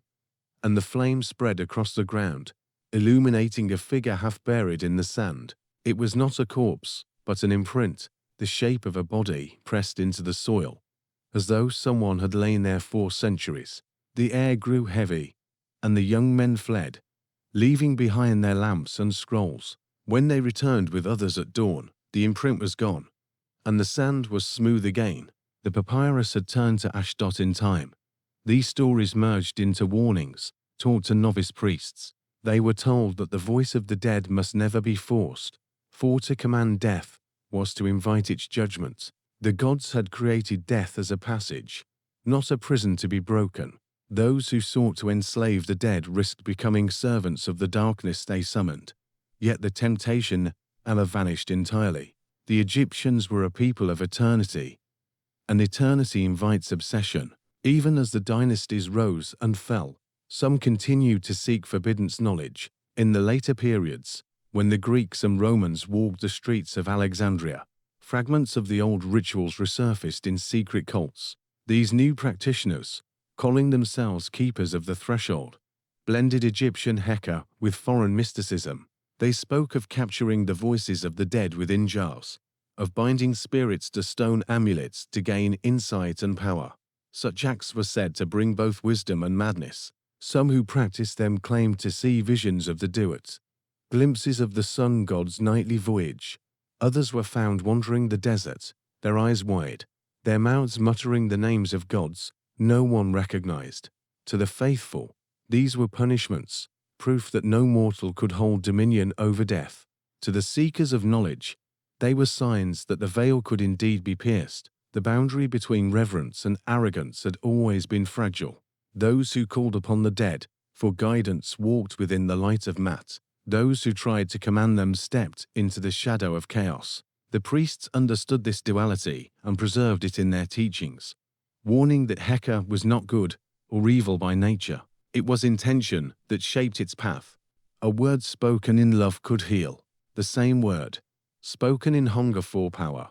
and the flame spread across the ground, illuminating a figure half buried in the sand. It was not a corpse, but an imprint, the shape of a body pressed into the soil, as though someone had lain there for centuries. The air grew heavy, and the young men fled, leaving behind their lamps and scrolls. When they returned with others at dawn, the imprint was gone, and the sand was smooth again. The papyrus had turned to Ashdod in time. These stories merged into warnings, taught to novice priests. They were told that the voice of the dead must never be forced, for to command death was to invite its judgment. The gods had created death as a passage, not a prison to be broken. Those who sought to enslave the dead risked becoming servants of the darkness they summoned. Yet the temptation never vanished entirely. The Egyptians were a people of eternity, and eternity invites obsession. Even as the dynasties rose and fell, some continued to seek forbidden knowledge. In the later periods, when the Greeks and Romans walked the streets of Alexandria, fragments of the old rituals resurfaced in secret cults. These new practitioners, calling themselves keepers of the threshold, blended Egyptian Heka with foreign mysticism. They spoke of capturing the voices of the dead within jars, of binding spirits to stone amulets to gain insight and power. Such acts were said to bring both wisdom and madness. Some who practiced them claimed to see visions of the Duat, glimpses of the sun god's nightly voyage. Others were found wandering the desert, their eyes wide, their mouths muttering the names of gods no one recognized. To the faithful, these were punishments, proof that no mortal could hold dominion over death. To the seekers of knowledge, they were signs that the veil could indeed be pierced. The boundary between reverence and arrogance had always been fragile. Those who called upon the dead for guidance walked within the light of Mat. Those who tried to command them stepped into the shadow of chaos. The priests understood this duality and preserved it in their teachings, warning that Heka was not good or evil by nature. It was intention that shaped its path. A word spoken in love could heal. The same word, spoken in hunger for power,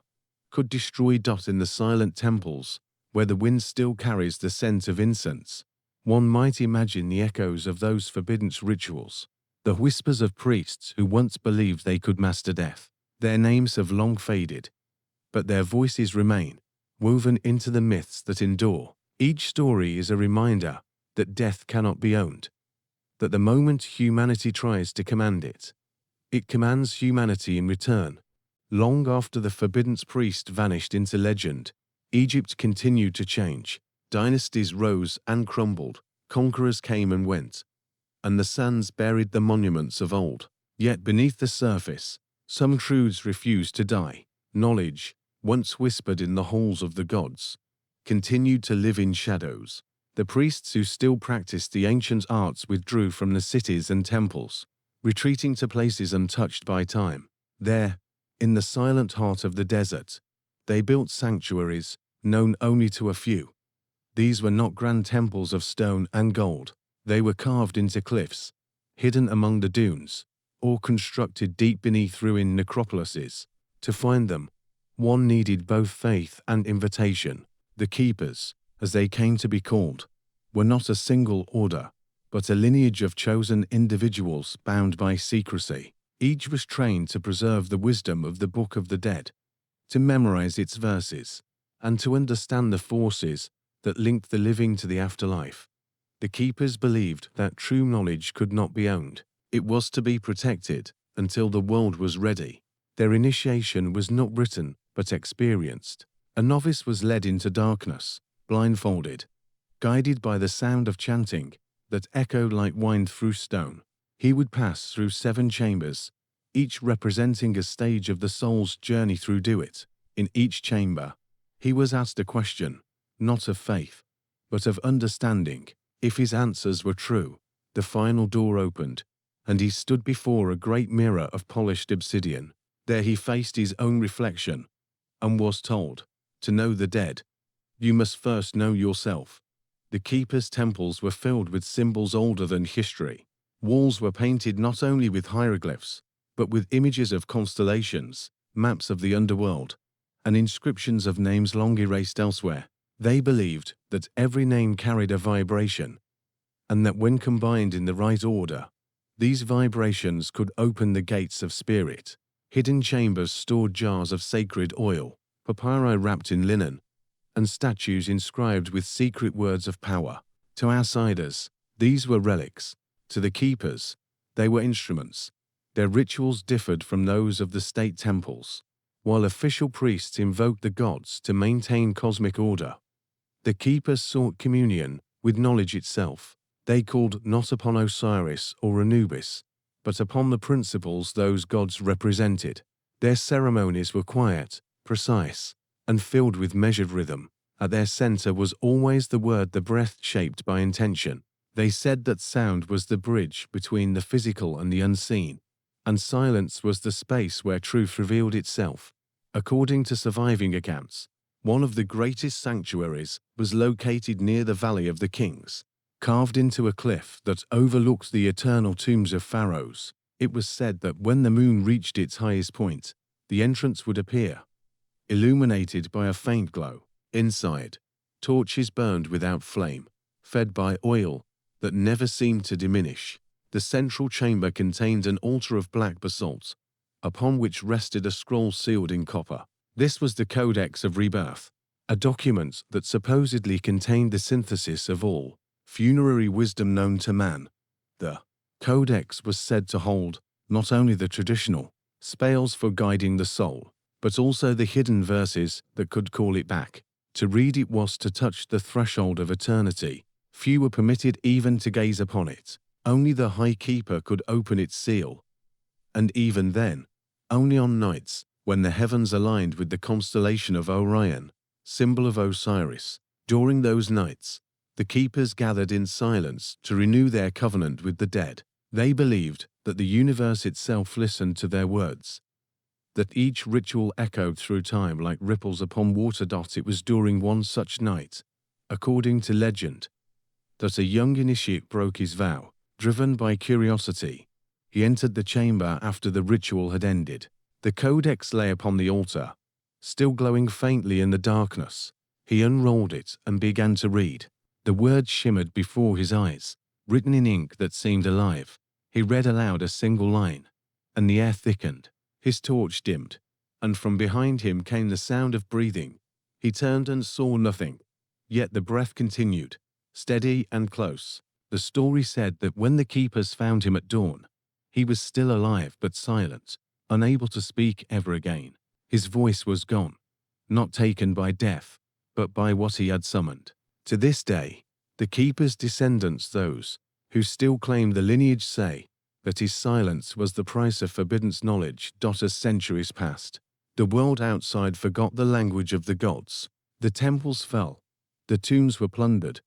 could destroy dot in the silent temples where the wind still carries the scent of incense. One might imagine the echoes of those forbidden rituals, the whispers of priests who once believed they could master death. Their names have long faded, but their voices remain, woven into the myths that endure. Each story is a reminder that death cannot be owned, that the moment humanity tries to command it, it commands humanity in return. Long after the forbidden priest vanished into legend, Egypt continued to change. Dynasties rose and crumbled, conquerors came and went, and the sands buried the monuments of old. Yet beneath the surface, some truths refused to die. Knowledge, once whispered in the halls of the gods, continued to live in shadows. The priests who still practiced the ancient arts withdrew from the cities and temples, retreating to places untouched by time. There, in the silent heart of the desert, they built sanctuaries known only to a few. These were not grand temples of stone and gold. They were carved into cliffs, hidden among the dunes, or constructed deep beneath ruined necropolises. To find them, one needed both faith and invitation. The keepers, as they came to be called, were not a single order, but a lineage of chosen individuals bound by secrecy. Each was trained to preserve the wisdom of the Book of the Dead, to memorize its verses, and to understand the forces that linked the living to the afterlife. The keepers believed that true knowledge could not be owned. It was to be protected until the world was ready. Their initiation was not written, but experienced. A novice was led into darkness, blindfolded, guided by the sound of chanting that echoed like wind through stone. He would pass through 7 chambers, each representing a stage of the soul's journey through Duat. In each chamber, he was asked a question, not of faith, but of understanding. If his answers were true, the final door opened, and he stood before a great mirror of polished obsidian. There he faced his own reflection, and was told, to know the dead, you must first know yourself. The keepers' temples were filled with symbols older than history. Walls were painted not only with hieroglyphs, but with images of constellations, maps of the underworld, and inscriptions of names long erased elsewhere. They believed that every name carried a vibration, and that when combined in the right order, these vibrations could open the gates of spirit. Hidden chambers stored jars of sacred oil, papyri wrapped in linen, and statues inscribed with secret words of power. To outsiders, these were relics. To the keepers, they were instruments. Their rituals differed from those of the state temples. While official priests invoked the gods to maintain cosmic order, the keepers sought communion with knowledge itself. They called not upon Osiris or Anubis, but upon the principles those gods represented. Their ceremonies were quiet, precise, and filled with measured rhythm. At their center was always the word, the breath shaped by intention. They said that sound was the bridge between the physical and the unseen, and silence was the space where truth revealed itself. According to surviving accounts, one of the greatest sanctuaries was located near the Valley of the Kings, carved into a cliff that overlooked the eternal tombs of pharaohs. It was said that when the moon reached its highest point, the entrance would appear, illuminated by a faint glow. Inside, torches burned without flame, fed by oil that never seemed to diminish. The central chamber contained an altar of black basalt, upon which rested a scroll sealed in copper. This was the Codex of Rebirth, a document that supposedly contained the synthesis of all funerary wisdom known to man. The Codex was said to hold not only the traditional spells for guiding the soul, but also the hidden verses that could call it back. To read it was to touch the threshold of eternity. Few were permitted even to gaze upon it. Only the High Keeper could open its seal, and even then, only on nights when the heavens aligned with the constellation of Orion. symbol of Osiris. During those nights, the keepers gathered in silence to renew their covenant with the dead. They believed that the universe itself listened to their words, that each ritual echoed through time like ripples upon water. It was during one such night, according to legend, that a young initiate broke his vow. Driven by curiosity, he entered the chamber after the ritual had ended. The codex lay upon the altar, still glowing faintly in the darkness. He unrolled it and began to read. The words shimmered before his eyes, written in ink that seemed alive. He read aloud a single line, and the air thickened. His torch dimmed, and from behind him came the sound of breathing. He turned and saw nothing, yet the breath continued, steady and close. The story said that when the keepers found him at dawn, he was still alive but silent, unable to speak ever again. His voice was gone, not taken by death, but by what he had summoned. To this day, the keeper's descendants, those who still claim the lineage, say that his silence was the price of forbidden knowledge. As centuries passed, the world outside forgot the language of the gods. The temples fell, the tombs were plundered,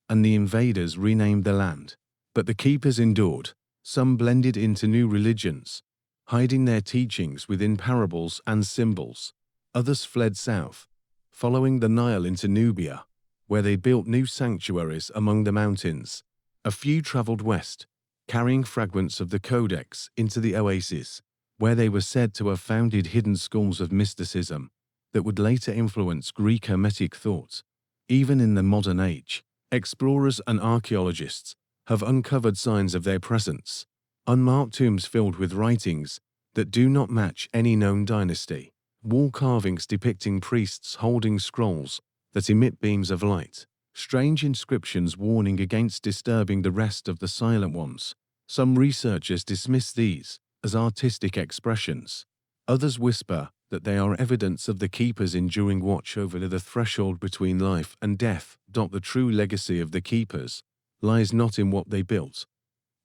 and the invaders renamed the land. But the keepers endured. Some blended into new religions, hiding their teachings within parables and symbols. Others fled south, following the Nile into Nubia, where they built new sanctuaries among the mountains. A few traveled west, carrying fragments of the codex into the oases, where they were said to have founded hidden schools of mysticism that would later influence Greek Hermetic thought. Even in the modern age, explorers and archaeologists have uncovered signs of their presence, unmarked tombs filled with writings that do not match any known dynasty, wall carvings depicting priests holding scrolls that emit beams of light, strange inscriptions warning against disturbing the rest of the silent ones. Some researchers dismiss these as artistic expressions. Others whisper that they are evidence of the keepers' enduring watch over the threshold between life and death. The true legacy of the keepers lies not in what they built,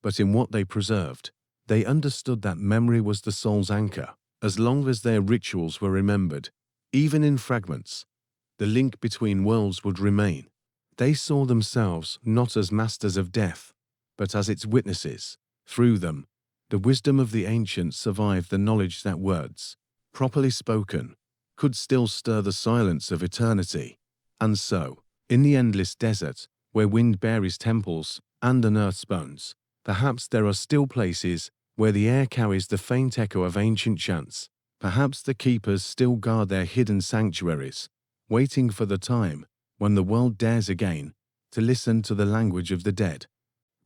but in what they preserved. They understood that memory was the soul's anchor. As long as their rituals were remembered, even in fragments, the link between worlds would remain. They saw themselves not as masters of death, but as its witnesses. Through them, the wisdom of the ancients survived the knowledge that words, properly spoken, could still stir the silence of eternity. And so, in the endless desert, where wind buries temples and unearths bones, perhaps there are still places where the air carries the faint echo of ancient chants. Perhaps the keepers still guard their hidden sanctuaries, waiting for the time when the world dares again to listen to the language of the dead.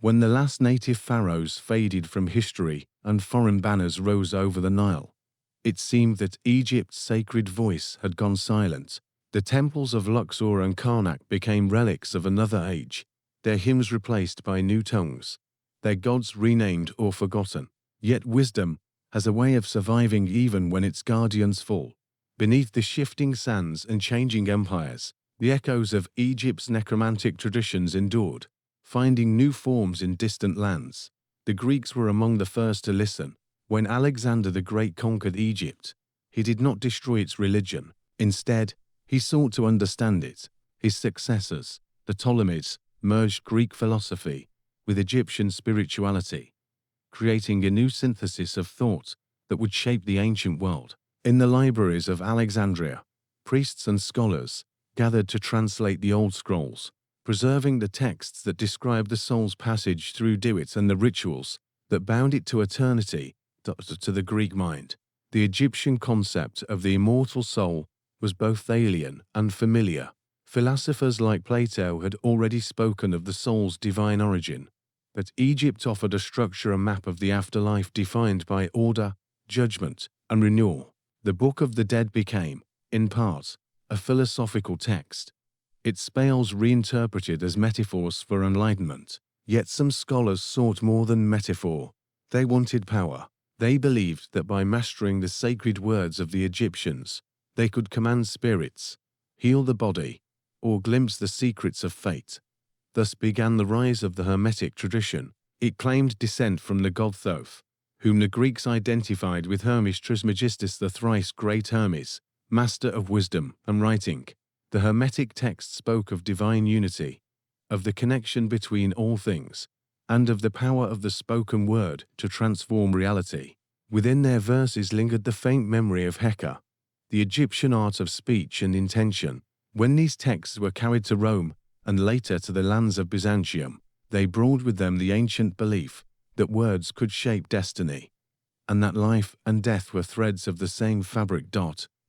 When the last native pharaohs faded from history and foreign banners rose over the Nile, it seemed that Egypt's sacred voice had gone silent. The temples of Luxor and Karnak became relics of another age, their hymns replaced by new tongues, their gods renamed or forgotten. Yet wisdom has a way of surviving even when its guardians fall. Beneath the shifting sands and changing empires, the echoes of Egypt's necromantic traditions endured, finding new forms in distant lands. The Greeks were among the first to listen. When Alexander the Great conquered Egypt, he did not destroy its religion. Instead, he sought to understand it. His successors, the Ptolemies, merged Greek philosophy with Egyptian spirituality, creating a new synthesis of thought that would shape the ancient world. In the libraries of Alexandria, priests and scholars gathered to translate the old scrolls, preserving the texts that describe the soul's passage through Duit and the rituals that bound it to eternity. To the Greek mind, the Egyptian concept of the immortal soul was both alien and familiar. Philosophers like Plato had already spoken of the soul's divine origin, but Egypt offered a structure, a map of the afterlife defined by order, judgment, and renewal. The Book of the Dead became, in part, a philosophical text, its spells reinterpreted as metaphors for enlightenment. Yet some scholars sought more than metaphor. They wanted power. They believed that by mastering the sacred words of the Egyptians, they could command spirits, heal the body, or glimpse the secrets of fate. Thus began the rise of the Hermetic tradition. It claimed descent from the god Thoth, whom the Greeks identified with Hermes Trismegistus, the thrice great Hermes, master of wisdom and writing. The Hermetic text spoke of divine unity, of the connection between all things, and of the power of the spoken word to transform reality. Within their verses lingered the faint memory of Heka, the Egyptian art of speech and intention. When these texts were carried to Rome and later to the lands of Byzantium, they brought with them the ancient belief that words could shape destiny, and that life and death were threads of the same fabric.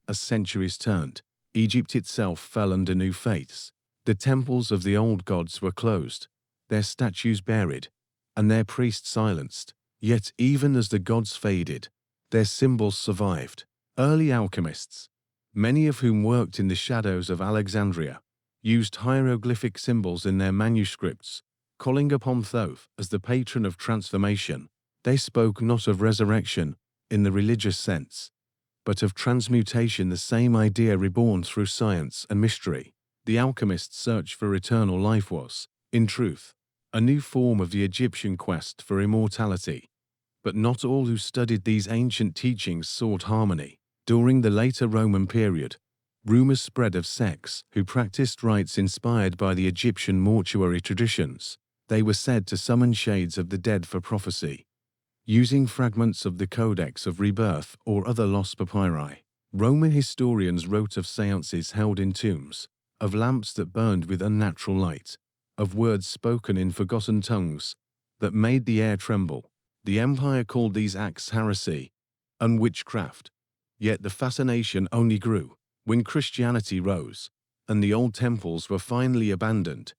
As centuries turned, Egypt itself fell under new faiths. The temples of the old gods were closed, their statues buried, and their priests silenced. Yet even as the gods faded, their symbols survived. Early alchemists, many of whom worked in the shadows of Alexandria, used hieroglyphic symbols in their manuscripts, calling upon Thoth as the patron of transformation. They spoke not of resurrection in the religious sense, but of transmutation, the same idea reborn through science and mystery. The alchemist's search for eternal life was, in truth, a new form of the Egyptian quest for immortality. But not all who studied these ancient teachings sought harmony. During the later Roman period, rumors spread of sects who practiced rites inspired by the Egyptian mortuary traditions. They were said to summon shades of the dead for prophecy, using fragments of the Codex of Rebirth or other lost papyri. Roman historians wrote of seances held in tombs, of lamps that burned with unnatural light, of words spoken in forgotten tongues that made the air tremble. The empire called these acts heresy and witchcraft. Yet the fascination only grew when Christianity rose and the old temples were finally abandoned.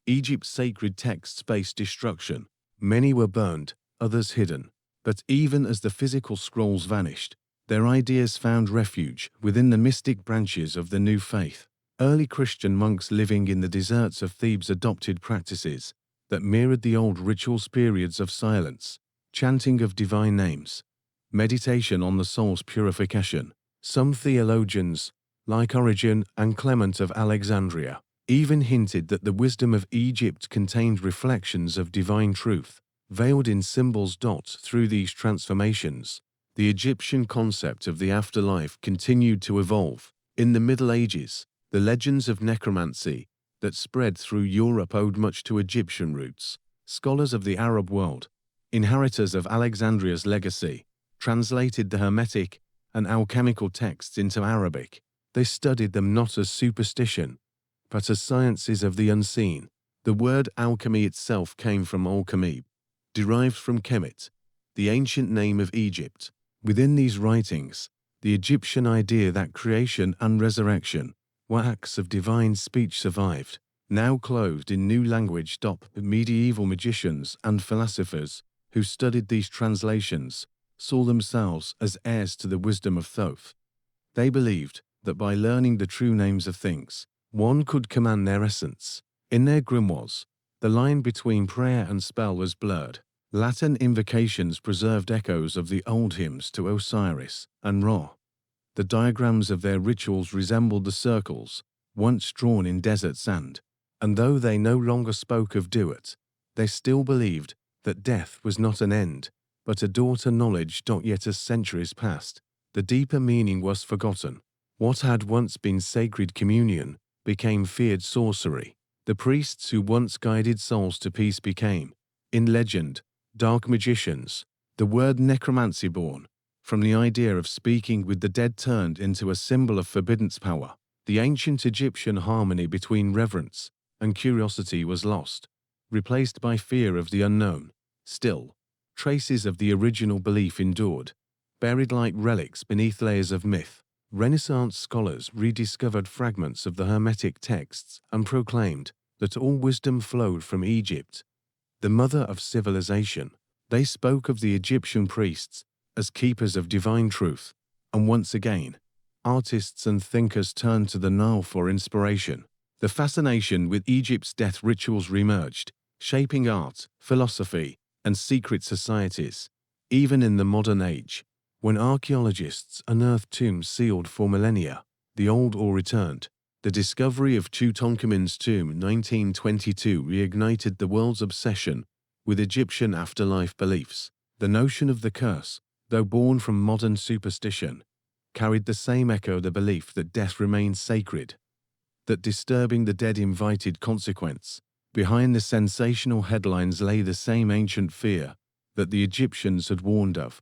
Egypt's sacred texts faced destruction. Many were burned, others hidden. But even as the physical scrolls vanished, their ideas found refuge within the mystic branches of the new faith. Early Christian monks living in the deserts of Thebes adopted practices that mirrored the old rituals, periods of silence, chanting of divine names, meditation on the soul's purification. Some theologians, like Origen and Clement of Alexandria, even hinted that the wisdom of Egypt contained reflections of divine truth, veiled in symbols. Through these transformations, the Egyptian concept of the afterlife continued to evolve. In the Middle Ages, the legends of necromancy that spread through Europe owed much to Egyptian roots. Scholars of the Arab world, inheritors of Alexandria's legacy, translated the Hermetic and alchemical texts into Arabic. They studied them not as superstition, but as sciences of the unseen. The word alchemy itself came from alchemy, derived from Kemet, the ancient name of Egypt. Within these writings, the Egyptian idea that creation and resurrection were acts of divine speech survived, now clothed in new language. Medieval magicians and philosophers who studied these translations saw themselves as heirs to the wisdom of Thoth. They believed that by learning the true names of things, one could command their essence. In their grimoires, the line between prayer and spell was blurred. Latin invocations preserved echoes of the old hymns to Osiris and Ra. The diagrams of their rituals resembled the circles once drawn in desert sand, and though they no longer spoke of Duat, they still believed that death was not an end, but a door to knowledge. Yet as centuries passed, the deeper meaning was forgotten. What had once been sacred communion became feared sorcery. The priests who once guided souls to peace became, in legend, dark magicians. The word necromancy, born from the idea of speaking with the dead, turned into a symbol of forbidden power. The ancient Egyptian harmony between reverence and curiosity was lost, replaced by fear of the unknown. Still, traces of the original belief endured, buried like relics beneath layers of myth. Renaissance scholars rediscovered fragments of the Hermetic texts and proclaimed that all wisdom flowed from Egypt, the mother of civilization. They spoke of the Egyptian priests as keepers of divine truth, and once again, artists and thinkers turned to the Nile for inspiration. The fascination with Egypt's death rituals reemerged, shaping art, philosophy, and secret societies. Even in the modern age, when archaeologists unearthed tombs sealed for millennia, the old or returned, the discovery of Tutankhamun's tomb in 1922 reignited the world's obsession with Egyptian afterlife beliefs. The notion of the curse, though born from modern superstition, carried the same echo: the belief that death remains sacred. that disturbing the dead invited consequence. Behind the sensational headlines lay the same ancient fear that the Egyptians had warned of,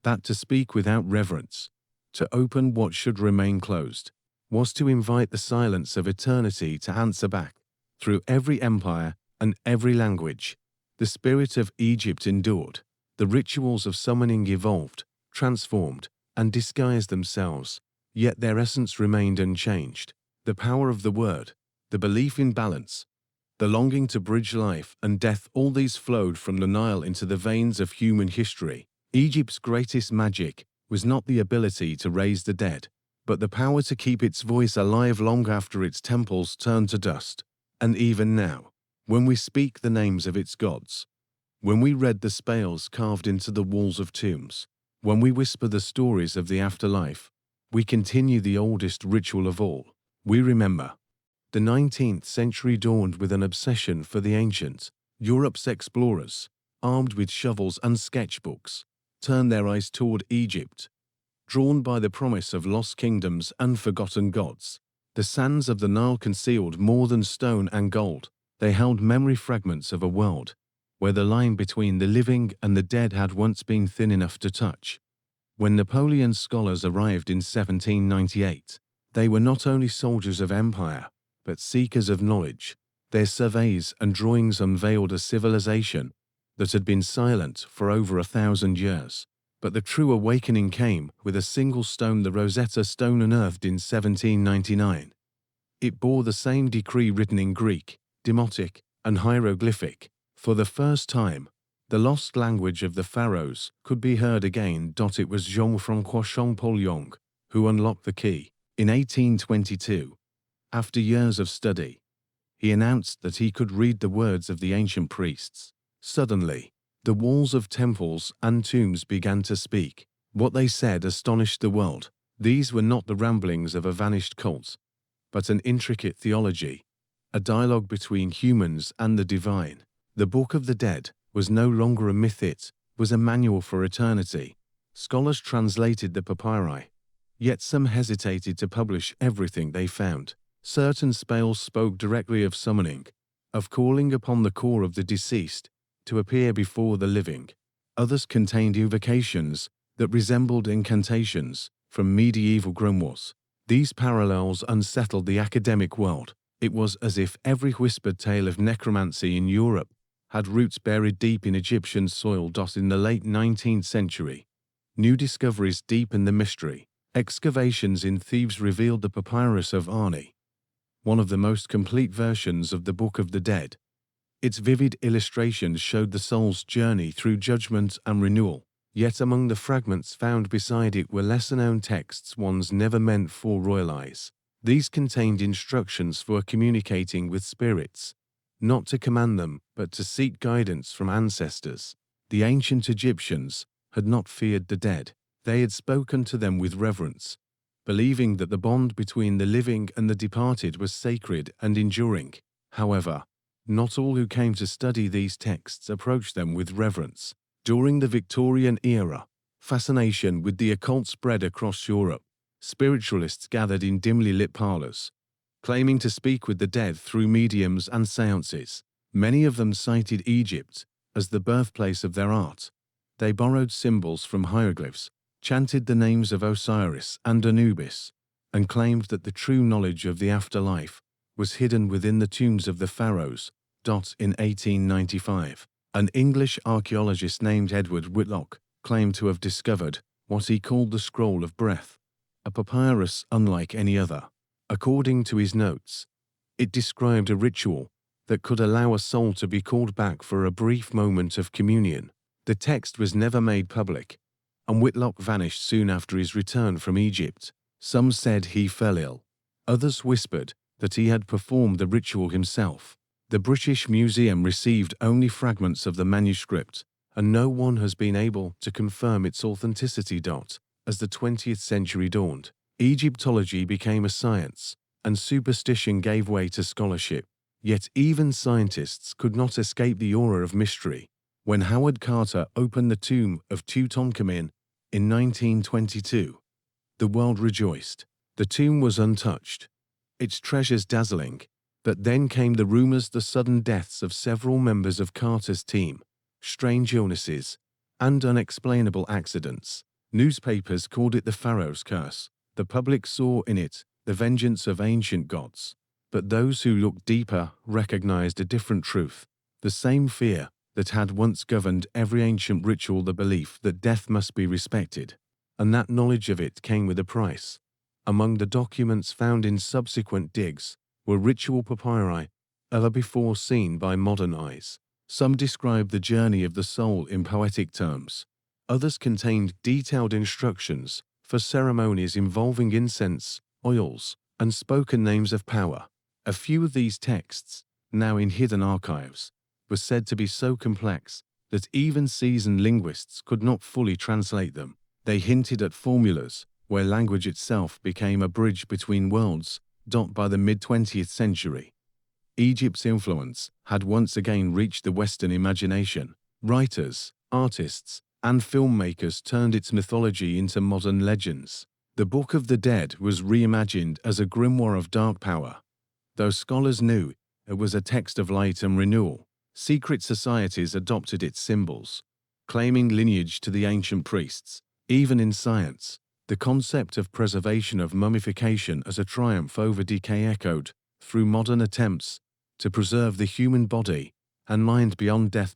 that to speak without reverence, to open what should remain closed, was to invite the silence of eternity to answer back. Through every empire and every language, the spirit of Egypt endured. The rituals of summoning evolved, transformed, and disguised themselves, yet their essence remained unchanged. The power of the word, the belief in balance, the longing to bridge life and death, all these flowed from the Nile into the veins of human history. Egypt's greatest magic was not the ability to raise the dead, but the power to keep its voice alive long after its temples turned to dust. And even now, when we speak the names of its gods, when we read the spells carved into the walls of tombs, when we whisper the stories of the afterlife, we continue the oldest ritual of all. We remember. The 19th century dawned with an obsession for the ancient. Europe's explorers, armed with shovels and sketchbooks, turned their eyes toward Egypt, drawn by the promise of lost kingdoms and forgotten gods. The sands of the Nile concealed more than stone and gold. They held memory fragments of a world where the line between the living and the dead had once been thin enough to touch. When Napoleon's scholars arrived in 1798, they were not only soldiers of empire, but seekers of knowledge. Their surveys and drawings unveiled a civilization that had been silent for over 1,000 years. But the true awakening came with a single stone, the Rosetta Stone, unearthed in 1799. It bore the same decree written in Greek, Demotic, and hieroglyphic. For the first time, the lost language of the pharaohs could be heard again. It was Jean-François Champollion who unlocked the key. In 1822, after years of study, he announced that he could read the words of the ancient priests. Suddenly, the walls of temples and tombs began to speak. What they said astonished the world. These were not the ramblings of a vanished cult, but an intricate theology, a dialogue between humans and the divine. The Book of the Dead was no longer a myth, it was a manual for eternity. Scholars translated the papyri, yet some hesitated to publish everything they found. Certain spells spoke directly of summoning, of calling upon the core of the deceased to appear before the living. Others contained evocations that resembled incantations from medieval grimoires. These parallels unsettled the academic world. It was as if every whispered tale of necromancy in Europe had roots buried deep in Egyptian soil. In the late 19th century, new discoveries deepened the mystery. Excavations in Thebes revealed the papyrus of Ani, one of the most complete versions of the Book of the Dead. Its vivid illustrations showed the soul's journey through judgment and renewal. Yet among the fragments found beside it were lesser-known texts, ones never meant for royal eyes. These contained instructions for communicating with spirits, not to command them, but to seek guidance from ancestors. The ancient Egyptians had not feared the dead. They had spoken to them with reverence, believing that the bond between the living and the departed was sacred and enduring. However, not all who came to study these texts approached them with reverence. During the Victorian era, fascination with the occult spread across Europe. Spiritualists gathered in dimly lit parlors, claiming to speak with the dead through mediums and seances. Many of them cited Egypt as the birthplace of their art. They borrowed symbols from hieroglyphs, chanted the names of Osiris and Anubis, and claimed that the true knowledge of the afterlife was hidden within the tombs of the pharaohs. In 1895, an English archaeologist named Edward Whitlock claimed to have discovered what he called the Scroll of Breath, a papyrus unlike any other. According to his notes, it described a ritual that could allow a soul to be called back for a brief moment of communion. The text was never made public, and Whitlock vanished soon after his return from Egypt. Some said he fell ill. Others whispered that he had performed the ritual himself. The British Museum received only fragments of the manuscript, and no one has been able to confirm its authenticity. As the 20th century dawned, Egyptology became a science, and superstition gave way to scholarship. Yet even scientists could not escape the aura of mystery. When Howard Carter opened the tomb of Tutankhamun in 1922, the world rejoiced. The tomb was untouched, its treasures dazzling. But then came the rumors, the sudden deaths of several members of Carter's team, strange illnesses, and unexplainable accidents. Newspapers called it the Pharaoh's curse. The public saw in it the vengeance of ancient gods. But those who looked deeper recognized a different truth. The same fear that had once governed every ancient ritual, the belief that death must be respected. And that knowledge of it came with a price. Among the documents found in subsequent digs were ritual papyri, ever before seen by modern eyes. Some describe the journey of the soul in poetic terms. Others contained detailed instructions for ceremonies involving incense, oils, and spoken names of power. A few of these texts, now in hidden archives, were said to be so complex that even seasoned linguists could not fully translate them. They hinted at formulas where language itself became a bridge between worlds. By the mid-20th century, Egypt's influence had once again reached the Western imagination. Writers, artists, and filmmakers turned its mythology into modern legends. The Book of the Dead was reimagined as a grimoire of dark power. Though scholars knew it was a text of light and renewal, secret societies adopted its symbols, claiming lineage to the ancient priests. Even in science, the concept of preservation, of mummification as a triumph over decay, echoed through modern attempts to preserve the human body and mind beyond death.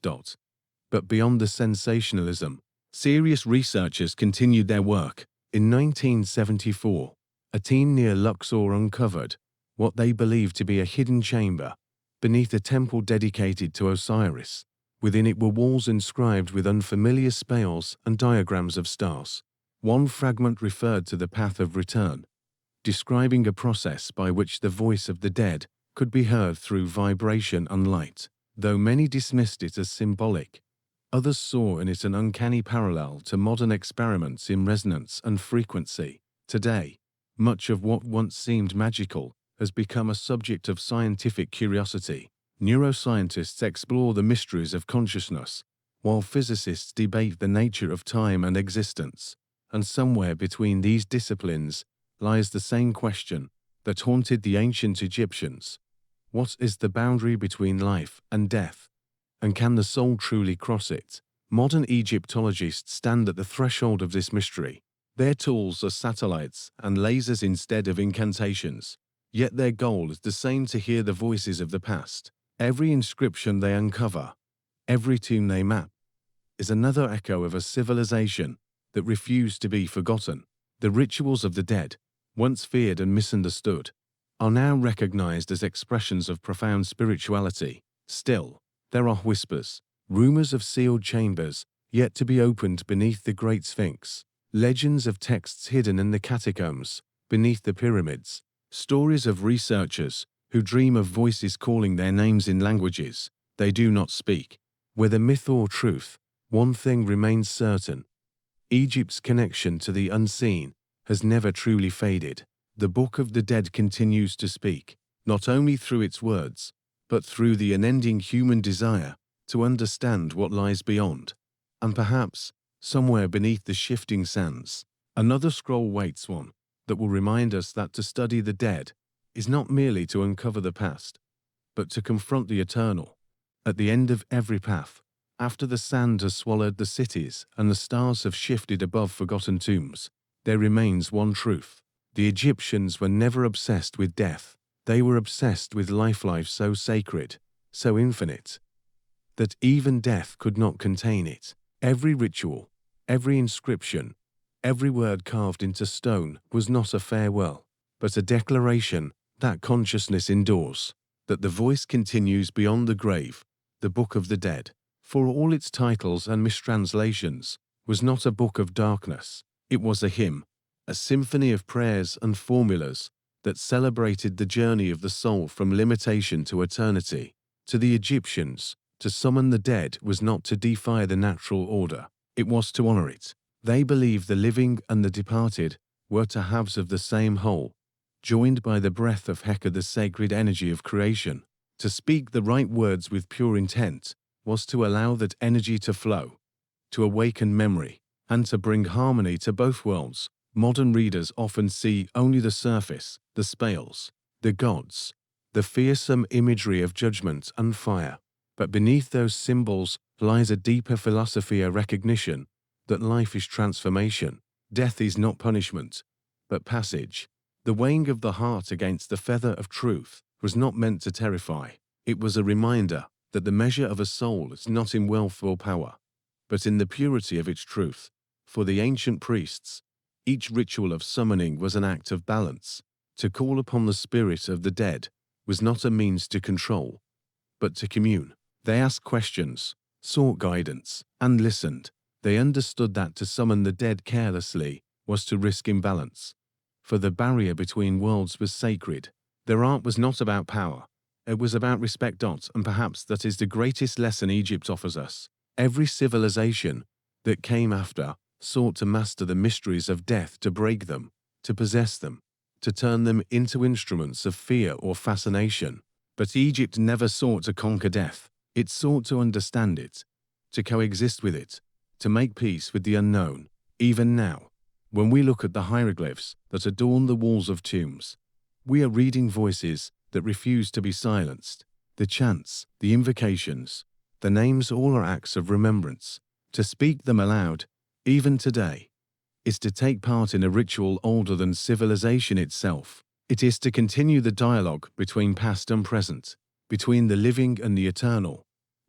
But beyond the sensationalism, serious researchers continued their work. In 1974, a team near Luxor uncovered what they believed to be a hidden chamber beneath a temple dedicated to Osiris. Within it were walls inscribed with unfamiliar spells and diagrams of stars. One fragment referred to the path of return, describing a process by which the voice of the dead could be heard through vibration and light. Though many dismissed it as symbolic, others saw in it an uncanny parallel to modern experiments in resonance and frequency. Today, much of what once seemed magical has become a subject of scientific curiosity. Neuroscientists explore the mysteries of consciousness, while physicists debate the nature of time and existence. And somewhere between these disciplines lies the same question that haunted the ancient Egyptians. What is the boundary between life and death? And can the soul truly cross it? Modern Egyptologists stand at the threshold of this mystery. Their tools are satellites and lasers instead of incantations. Yet their goal is the same: to hear the voices of the past. Every inscription they uncover, every tomb they map, is another echo of a civilization that refused to be forgotten. The rituals of the dead, once feared and misunderstood, are now recognized as expressions of profound spirituality. Still, there are whispers, rumors of sealed chambers yet to be opened beneath the Great Sphinx, legends of texts hidden in the catacombs beneath the pyramids, stories of researchers who dream of voices calling their names in languages they do not speak. Whether myth or truth, one thing remains certain: Egypt's connection to the unseen has never truly faded. The Book of the Dead continues to speak, not only through its words, but through the unending human desire to understand what lies beyond. And perhaps, somewhere beneath the shifting sands, another scroll waits, one that will remind us that to study the dead is not merely to uncover the past, but to confront the eternal. At the end of every path, after the sand has swallowed the cities and the stars have shifted above forgotten tombs, there remains one truth. The Egyptians were never obsessed with death. They were obsessed with life so sacred, so infinite, that even death could not contain it. Every ritual, every inscription, every word carved into stone was not a farewell, but a declaration that consciousness endures, that the voice continues beyond the grave. The Book of the Dead, for all its titles and mistranslations, was not a book of darkness. It was a hymn, a symphony of prayers and formulas that celebrated the journey of the soul from limitation to eternity. To the Egyptians, to summon the dead was not to defy the natural order, it was to honor it. They believed the living and the departed were two halves of the same whole, joined by the breath of Heka, the sacred energy of creation. To speak the right words with pure intent was to allow that energy to flow, to awaken memory, and to bring harmony to both worlds. Modern readers often see only the surface, the spells, the gods, the fearsome imagery of judgment and fire. But beneath those symbols lies a deeper philosophy, a recognition that life is transformation. Death is not punishment, but passage. The weighing of the heart against the feather of truth was not meant to terrify. It was a reminder that the measure of a soul is not in wealth or power, but in the purity of its truth. For the ancient priests, each ritual of summoning was an act of balance. To call upon the spirit of the dead was not a means to control, but to commune. They asked questions, sought guidance, and listened. They understood that to summon the dead carelessly was to risk imbalance. For the barrier between worlds was sacred. Their art was not about power. It was about respect. And perhaps that is the greatest lesson Egypt offers us. Every civilization that came after sought to master the mysteries of death, to break them, to possess them, to turn them into instruments of fear or fascination. But Egypt never sought to conquer death. It sought to understand it, to coexist with it, to make peace with the unknown. Even now, when we look at the hieroglyphs that adorn the walls of tombs, we are reading voices that refuse to be silenced. The chants, the invocations, the names, all are acts of remembrance. To speak them aloud, even today, is to take part in a ritual older than civilization itself. It is to continue the dialogue between past and present, between the living and the eternal.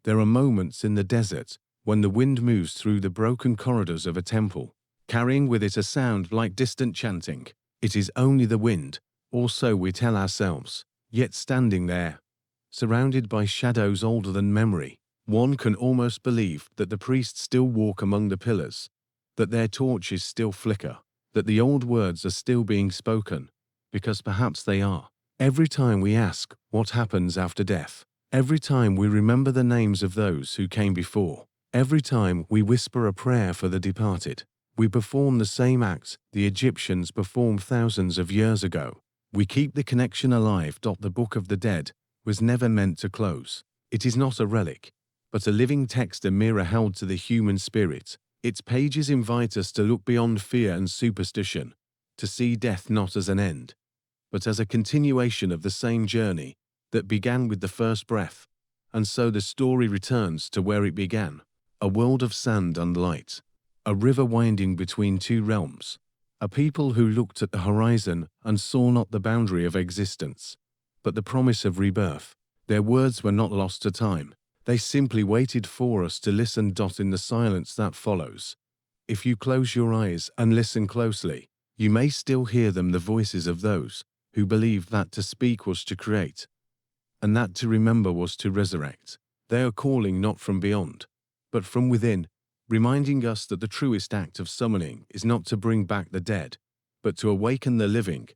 There are moments in the desert when the wind moves through the broken corridors of a temple, carrying with it a sound like distant chanting. It is only the wind, or so we tell ourselves. Yet standing there, surrounded by shadows older than memory, one can almost believe that the priests still walk among the pillars, that their torches still flicker, that the old words are still being spoken, because perhaps they are. Every time we ask what happens after death, every time we remember the names of those who came before, every time we whisper a prayer for the departed, we perform the same act the Egyptians performed thousands of years ago. We keep the connection alive. The Book of the Dead was never meant to close. It is not a relic, but a living text, a mirror held to the human spirit. Its pages invite us to look beyond fear and superstition, to see death not as an end, but as a continuation of the same journey that began with the first breath. And so the story returns to where it began, a world of sand and light, a river winding between two realms, a people who looked at the horizon and saw not the boundary of existence, but the promise of rebirth. Their words were not lost to time. They simply waited for us to listen. In the silence that follows, if you close your eyes and listen closely, you may still hear them, the voices of those who believed that to speak was to create, and that to remember was to resurrect. They are calling not from beyond, but from within, reminding us that the truest act of summoning is not to bring back the dead, but to awaken the living.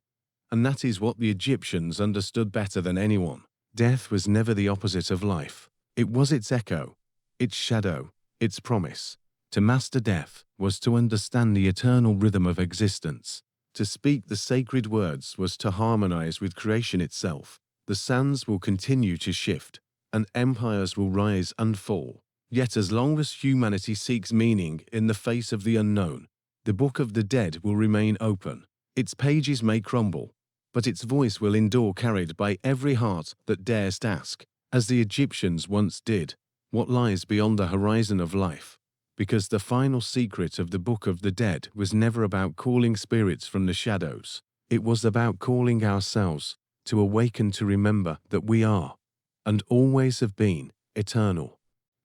And that is what the Egyptians understood better than anyone. Death was never the opposite of life. It was its echo, its shadow, its promise. To master death was to understand the eternal rhythm of existence. To speak the sacred words was to harmonize with creation itself. The sands will continue to shift, and empires will rise and fall. Yet as long as humanity seeks meaning in the face of the unknown, the Book of the Dead will remain open. Its pages may crumble, but its voice will endure, carried by every heart that dares to ask, as the Egyptians once did, what lies beyond the horizon of life. Because the final secret of the Book of the Dead was never about calling spirits from the shadows. It was about calling ourselves to awaken, to remember that we are, and always have been, eternal.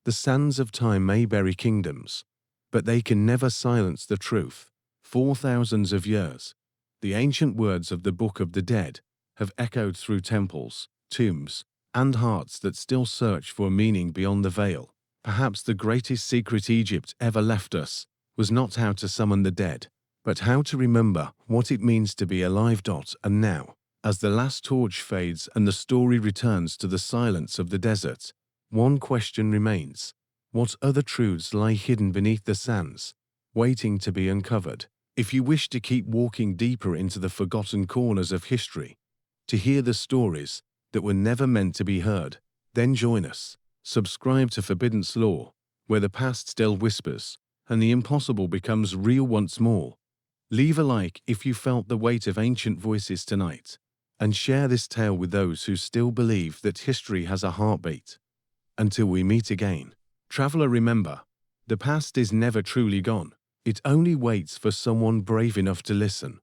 The sands of time may bury kingdoms, but they can never silence the truth. For thousands of years, the ancient words of the Book of the Dead have echoed through temples, tombs, and hearts that still search for meaning beyond the veil. Perhaps the greatest secret Egypt ever left us was not how to summon the dead, but how to remember what it means to be alive. And now, as the last torch fades and the story returns to the silence of the desert, one question remains. What other truths lie hidden beneath the sands, waiting to be uncovered? If you wish to keep walking deeper into the forgotten corners of history, to hear the stories that were never meant to be heard, then join us. Subscribe to Forbidden's Law, where the past still whispers, and the impossible becomes real once more. Leave a like if you felt the weight of ancient voices tonight, and share this tale with those who still believe that history has a heartbeat. Until we meet again, traveler, remember, the past is never truly gone. It only waits for someone brave enough to listen.